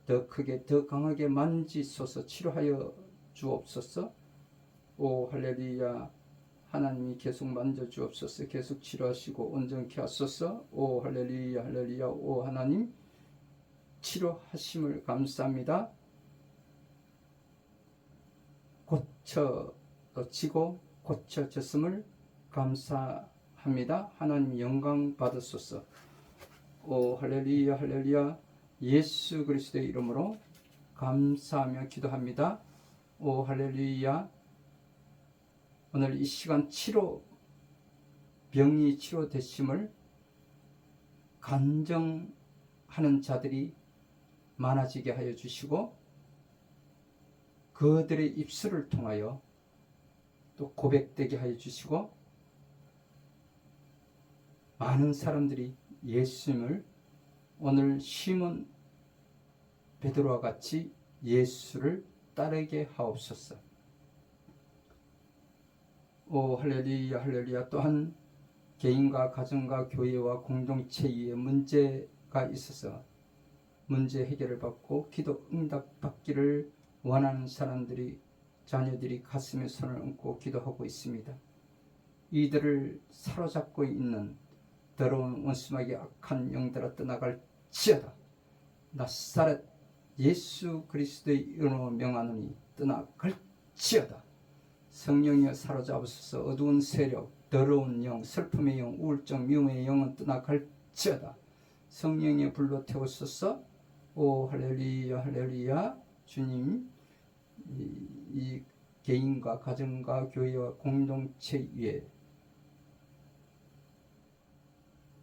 더 크게 더 강하게 만지소서. 치료하여 주옵소서. 오 할렐루야. 하나님이 계속 만져주옵소서. 계속 치료하시고 온전케 하소서. 오 할렐루야 할렐루야. 오 하나님 치료하심을 감사합니다. 고쳐지고 고쳐졌음을 감사합니다. 하나님 영광 받으소서. 오 할렐루야 할렐루야. 예수 그리스도의 이름으로 감사하며 기도합니다. 오 할렐루야. 오늘 이 시간 치료 병이 치료되심을 간증하는 자들이 많아지게 하여 주시고, 그들의 입술을 통하여 또 고백되게 하여 주시고, 많은 사람들이 예수님을 오늘 시몬 베드로와 같이 예수를 따르게 하옵소서. 오 할렐루야 할렐루야. 또한 개인과 가정과 교회와 공동체 위에 문제가 있어서 문제 해결을 받고 기도 응답 받기를 원하는 사람들이, 자녀들이 가슴에 손을 얹고 기도하고 있습니다. 이들을 사로잡고 있는 더러운 원수마귀 악한 영들아 떠나갈지어다. 나사렛 예수 그리스도의 이름으로 명하노니 떠나갈지어다. 성령이여 사로잡으소서. 어두운 세력, 더러운 영, 슬픔의 영, 우울증, 미움의 영은 떠나갈지어다. 성령의 불로 태우소서. 오 할렐루야 할렐루야. 주님, 이 개인과 가정과 교회와 공동체 위에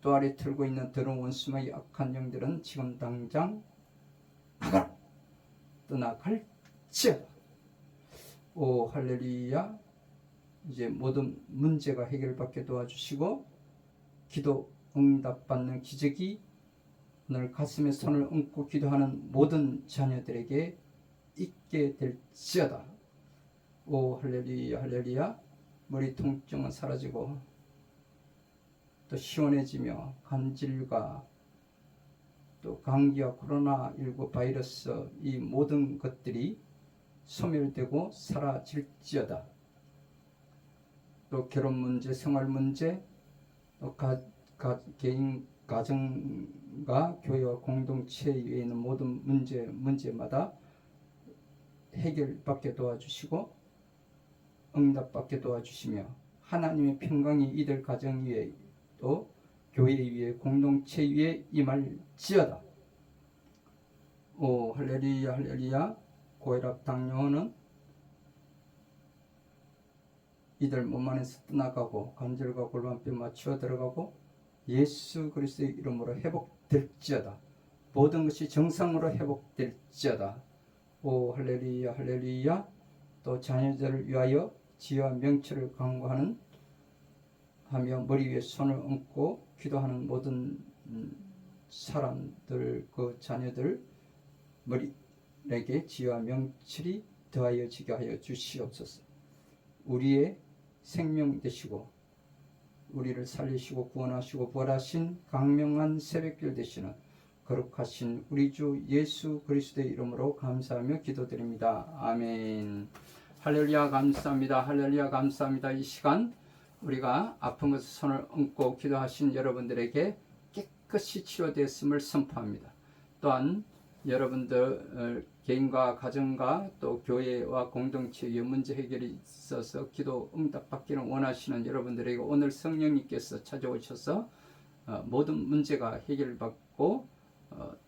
또 아래 틀고 있는 더러운 원수마귀 악한 영들은 지금 당장 나가라. 떠나갈지어다. 오 할렐루야. 이제 모든 문제가 해결받게 도와주시고 기도 응답받는 기적이 오늘 가슴에 손을 얹고 기도하는 모든 자녀들에게 있게 될지어다. 오 할렐루야 할렐루야. 머리 통증은 사라지고 또 시원해지며 간질과 또 감기와 코로나19 바이러스, 이 모든 것들이 소멸되고 사라질지어다. 또 결혼 문제, 생활 문제, 또 개인 가정과 교회와 공동체 위에 있는 모든 문제마다 해결받게 도와주시고 응답받게 도와주시며 하나님의 평강이 이들 가정 위에 또 교회 위에 공동체 위에 임할지어다. 오 할렐루야 할렐루야. 고혈압 당뇨는 이들 몸 안에서 떠나가고 관절과 골반뼈 맞추어 들어가고 예수 그리스도의 이름으로 회복될지어다. 모든 것이 정상으로 회복될지어다. 오 할렐루야 할렐루야. 또 자녀들을 위하여 지혜와 명철을 강구하는 하며 머리 위에 손을 얹고 기도하는 모든 사람들, 그 자녀들 머리에게 지혜와 명철이 더하여지게 하여 주시옵소서. 우리의 생명 되시고 우리를 살리시고 구원하시고 부활하신 강명한 새벽길 되시는 거룩하신 우리 주 예수 그리스도의 이름으로 감사하며 기도드립니다. 아멘. 할렐루야 감사합니다. 할렐루야 감사합니다. 이 시간 우리가 아픈 것에 손을 얹고 기도하신 여러분들에게 깨끗이 치료되었음을 선포합니다. 또한 여러분들 개인과 가정과 또 교회와 공동체의 문제 해결이 있어서 기도 응답받기를 원하시는 여러분들에게 오늘 성령님께서 찾아오셔서 모든 문제가 해결받고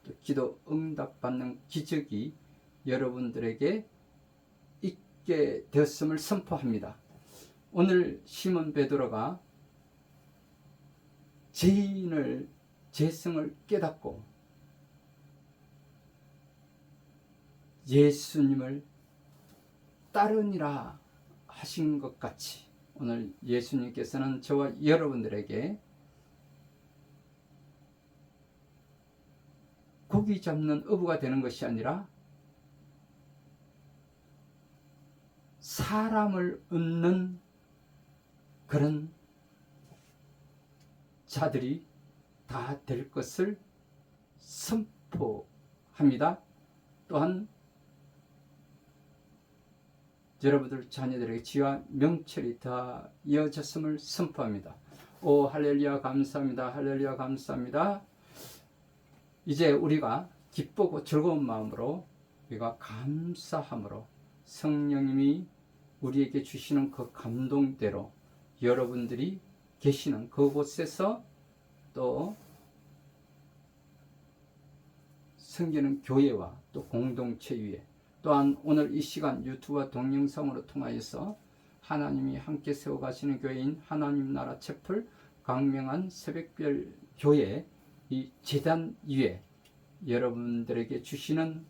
또 기도 응답받는 기적이 여러분들에게 있게 되었음을 선포합니다. 오늘 시몬 베드로가 죄성을 깨닫고 예수님을 따르니라 하신 것 같이 오늘 예수님께서는 저와 여러분들에게 고기 잡는 어부가 되는 것이 아니라 사람을 얻는 그런 자들이 다 될 것을 선포합니다. 또한 여러분들 자녀들에게 지혜와 명철이 다 이어졌음을 선포합니다. 오 할렐루야 감사합니다. 할렐루야 감사합니다. 이제 우리가 기쁘고 즐거운 마음으로 우리가 감사함으로 성령님이 우리에게 주시는 그 감동대로 여러분들이 계시는 그곳에서 또 섬기는 교회와 또 공동체 위에 또한 오늘 이 시간 유튜브와 동영상으로 통하여서 하나님이 함께 세워가시는 교회인 하나님 나라 채플 광명한 새벽별 교회 이 재단 위에 여러분들에게 주시는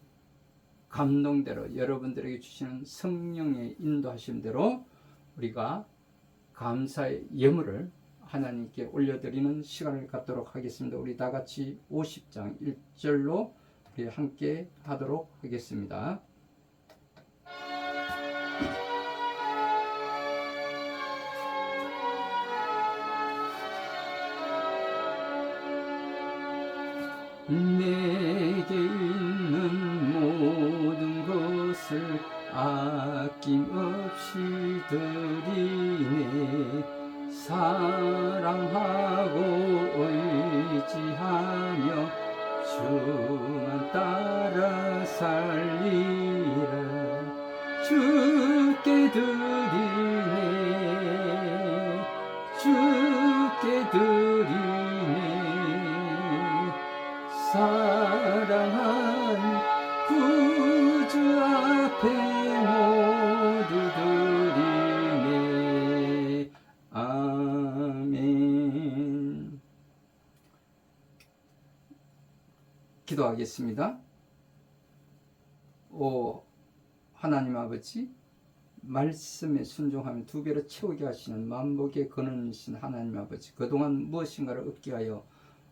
감동대로, 여러분들에게 주시는 성령의 인도하심대로 우리가 감사의 예물을 하나님께 올려드리는 시간을 갖도록 하겠습니다. 우리 다 같이 50장 1절로 우리 함께 하도록 하겠습니다. 내게 있는 모든 것을 아낌없이 드리네. 사랑하고 의지하며 주만 따라 살리라. 주께 드리네. 주께 드리네. 사랑한 구주 앞에 모두 드리네. 아멘. 기도하겠습니다. 오 하나님 아버지, 말씀에 순종하면 두 배로 채우게 하시는 만복의 근원이신 하나님 아버지, 그동안 무엇인가를 얻게 하여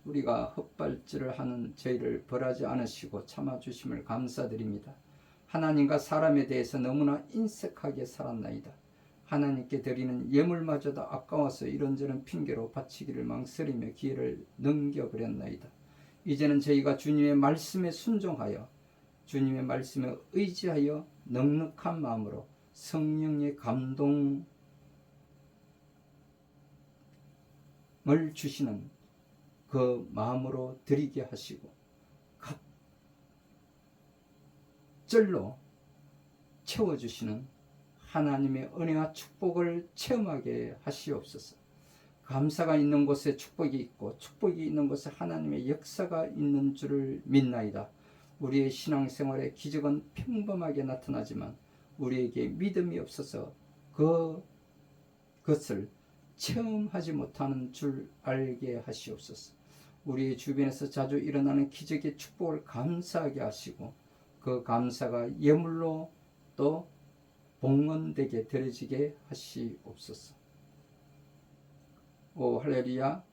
우리가 헛발질을 하는 저희를 벌하지 않으시고 참아주심을 감사드립니다. 하나님과 사람에 대해서 너무나 인색하게 살았나이다. 하나님께 드리는 예물마저도 아까워서 이런저런 핑계로 바치기를 망설이며 기회를 넘겨버렸나이다. 이제는 저희가 주님의 말씀에 순종하여 주님의 말씀에 의지하여 넉넉한 마음으로 성령의 감동을 주시는 그 마음으로 드리게 하시고 갑절로 채워주시는 하나님의 은혜와 축복을 체험하게 하시옵소서. 감사가 있는 곳에 축복이 있고 축복이 있는 곳에 하나님의 역사가 있는 줄을 믿나이다. 우리의 신앙생활의 기적은 평범하게 나타나지만 우리에게 믿음이 없어서 그것을 체험하지 못하는 줄 알게 하시옵소서. 우리의 주변에서 자주 일어나는 기적의 축복을 감사하게 하시고 그 감사가 예물로 또 봉헌되게 드려지게 하시옵소서. 오 할렐루야.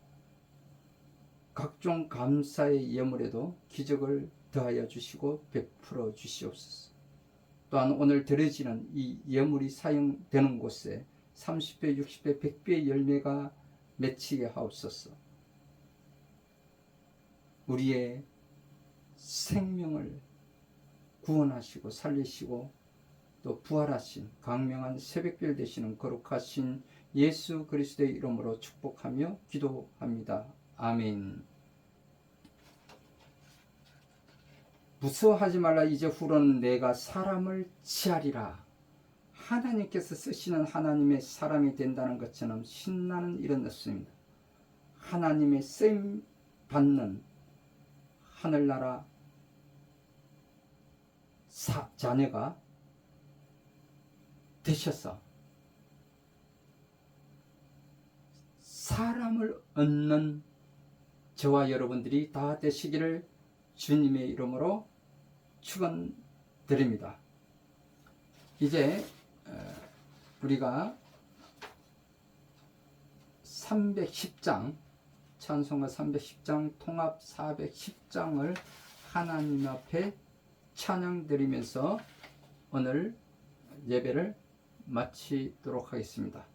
각종 감사의 예물에도 기적을 더하여 주시고 베풀어 주시옵소서. 또한 오늘 드려지는 이 예물이 사용되는 곳에 30배, 60배, 100배의 열매가 맺히게 하옵소서. 우리의 생명을 구원하시고 살리시고 또 부활하신 광명한 새벽별 되시는 거룩하신 예수 그리스도의 이름으로 축복하며 기도합니다. 아멘. 무서워하지 말라. 이제 후로는 내가 사람을 치하리라. 하나님께서 쓰시는 하나님의 사람이 된다는 것처럼 신나는 일은 없습니다. 하나님의 쓰임 받는 하늘나라 자녀가 되셔서 사람을 얻는 저와 여러분들이 다 되시기를 주님의 이름으로 축원드립니다. 이제 우리가 310장 찬송가 310장 통합 410장을 하나님 앞에 찬양 드리면서 오늘 예배를 마치도록 하겠습니다.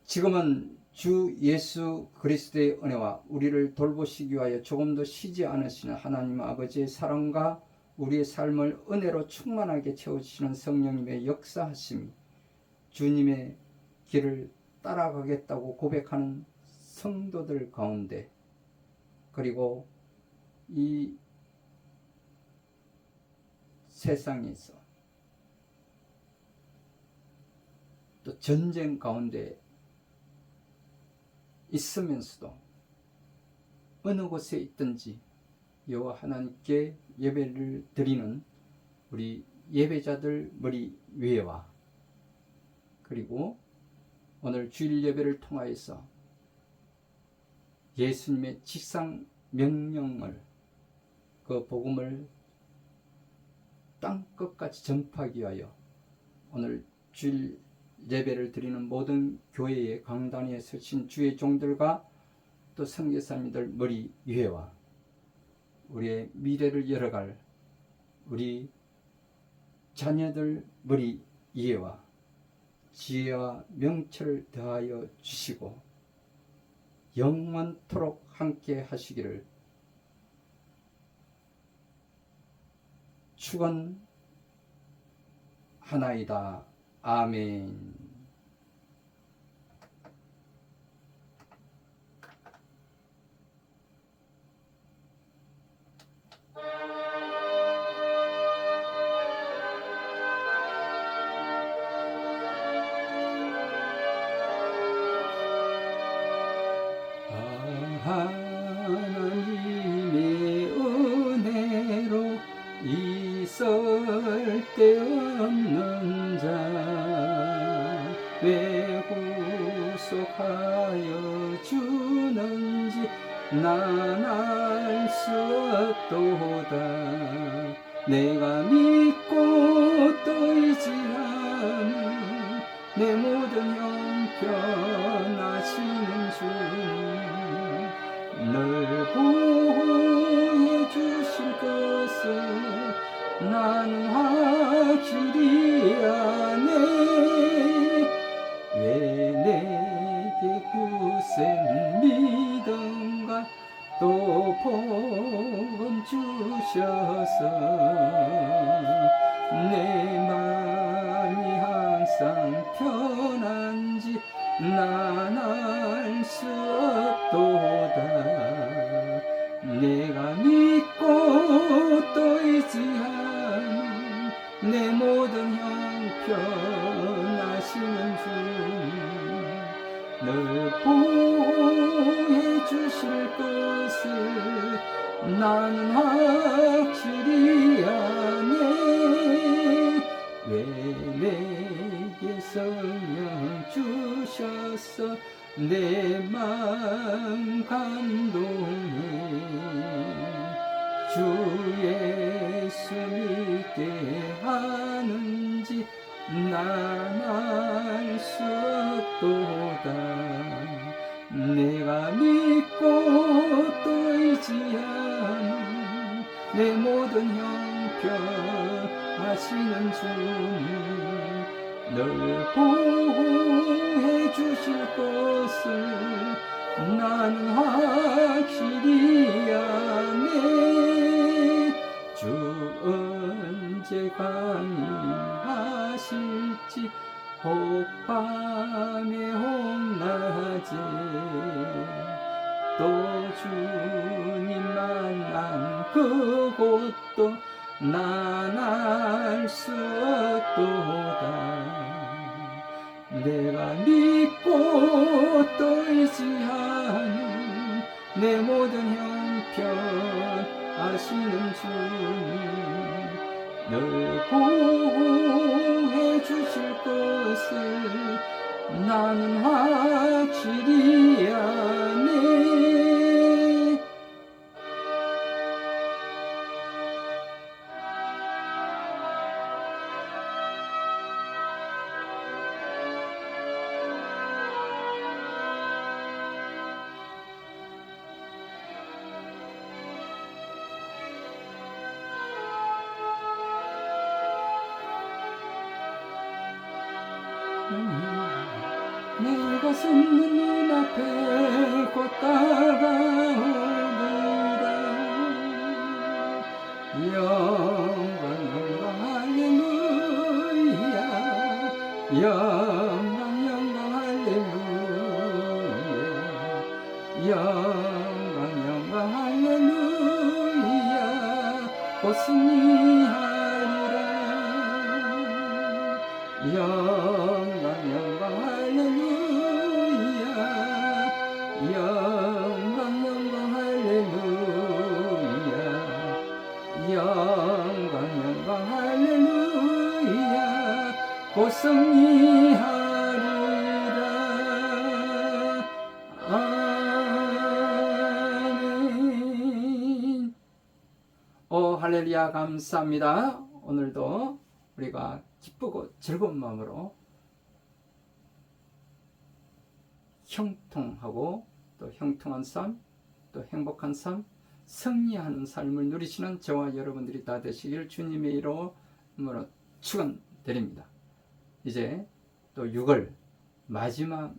지금은 주 예수 그리스도의 은혜와 우리를 돌보시기 위하여 조금도 쉬지 않으시는 하나님 아버지의 사랑과 우리의 삶을 은혜로 충만하게 채워주시는 성령님의 역사하심이 주님의 길을 따라가겠다고 고백하는 성도들 가운데, 그리고 이 세상에서 또 전쟁 가운데 있으면서도 어느 곳에 있든지 여호와 하나님께 예배를 드리는 우리 예배자들 머리 위에와 그리고 오늘 주일 예배를 통하여서 예수님의 직상 명령을, 그 복음을 땅끝까지 전파하기 위하여 오늘 주일 예배를 드리는 모든 교회의 강단위에 서신 주의 종들과 또 선교사님들 머리 위에와 우리의 미래를 열어갈 우리 자녀들 머리 위에와 지혜와 명철을 더하여 주시고 영원토록 함께 하시기를 축원하나이다. 아멘. 하나님의 은혜로 있을 데 없는 자 왜 구속하여 주는지 난 알 수 없도다. 내가 믿고 또 의지하는 내 모든 형편 아시는 주 널 보호해 주실 것을 나는 확실히 아네. 왜 내게 굳센 믿음과 또 복음 주셔서 내 마음이 항상 편한지 난 알 수 없도다. 내가 믿고 또 의지하는 내 모든 형편 아시는 주 널 보호해 주실 것을 나는 확실히 아네. 왜 내게 성령 주셔서 내 마음 감동해 주 예수 믿게 하는지 난 알 수 없도다. 내가 믿고 또 의지하는 내 모든 형편 아시는 주님 널 보호해 주실 것을 나는 확실히 아네. 주 언제 강림하실지 혹밤에 혹낮에 또 주님 만난 그곳도 난 알 수 없도다. 내가 믿고 또 의지하는 내 모든 형편 아시는 주님 널 보호해 주실 것을 나는 확실히 아네. 내 가슴 눈앞에 곧 다가오리라. 영광 영광 할렐루야. 영광 영광 할렐루야. 영광 영광 할렐루야. 곧 승리하리라. 영광 영광 할렐루야. 영광 영광 할렐루야. 영광 영광 할렐루야. 곧 승리하리라. 오 할렐루야 감사합니다. 오늘도 우리가 기쁘고 즐거운 마음으로 형통하고 또 형통한 삶, 또 행복한 삶, 승리하는 삶을 누리시는 저와 여러분들이 다 되시길 주님의 이름으로 축원드립니다. 이제 또 6월 마지막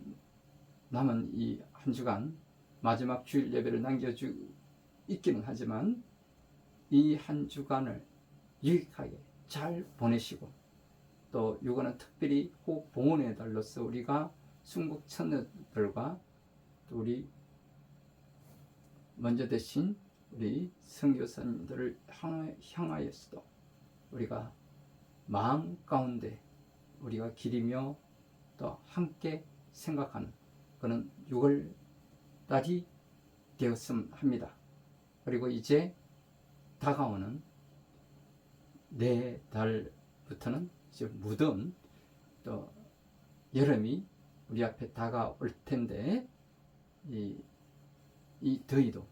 남은 이 한 주간 마지막 주일 예배를 남겨주 있기는 하지만 이 한 주간을 유익하게 잘 보내시고 또 이거는 특별히 꼭 봉헌의 달로서 우리가 순국 처녀들과 또 우리 먼저 되신 우리 선교사님들을 향하여서도 우리가 마음 가운데 우리가 기리며 또 함께 생각하는 그런 6월달이 되었음 합니다. 그리고 이제 다가오는 내달부터는 이제 무더운 또 여름이 우리 앞에 다가올 텐데 이 더위도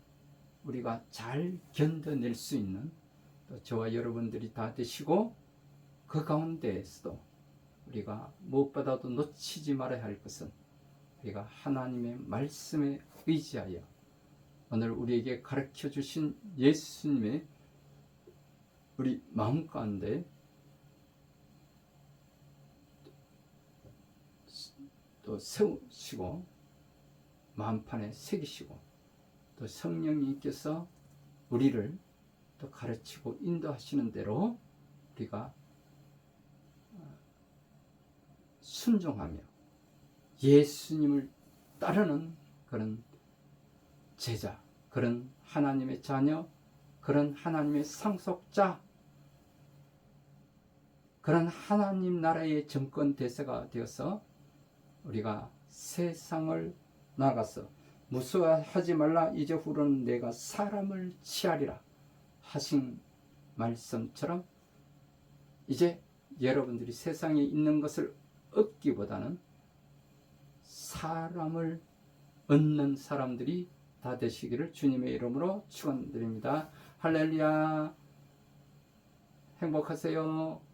우리가 잘 견뎌낼 수 있는 또 저와 여러분들이 다 되시고 그 가운데에서도 우리가 무엇보다도 놓치지 말아야 할 것은 우리가 하나님의 말씀에 의지하여 오늘 우리에게 가르쳐 주신 예수님의 우리 마음 가운데 또 세우시고 마음판에 새기시고 또 성령님께서 우리를 또 가르치고 인도하시는 대로 우리가 순종하며 예수님을 따르는 그런 제자, 그런 하나님의 자녀, 그런 하나님의 상속자, 그런 하나님 나라의 정권 대세가 되어서 우리가 세상을 나가서 무수하지 말라 이제 후로는 내가 사람을 취하리라 하신 말씀처럼 이제 여러분들이 세상에 있는 것을 얻기보다는 사람을 얻는 사람들이 다 되시기를 주님의 이름으로 축원드립니다. 할렐루야. 행복하세요.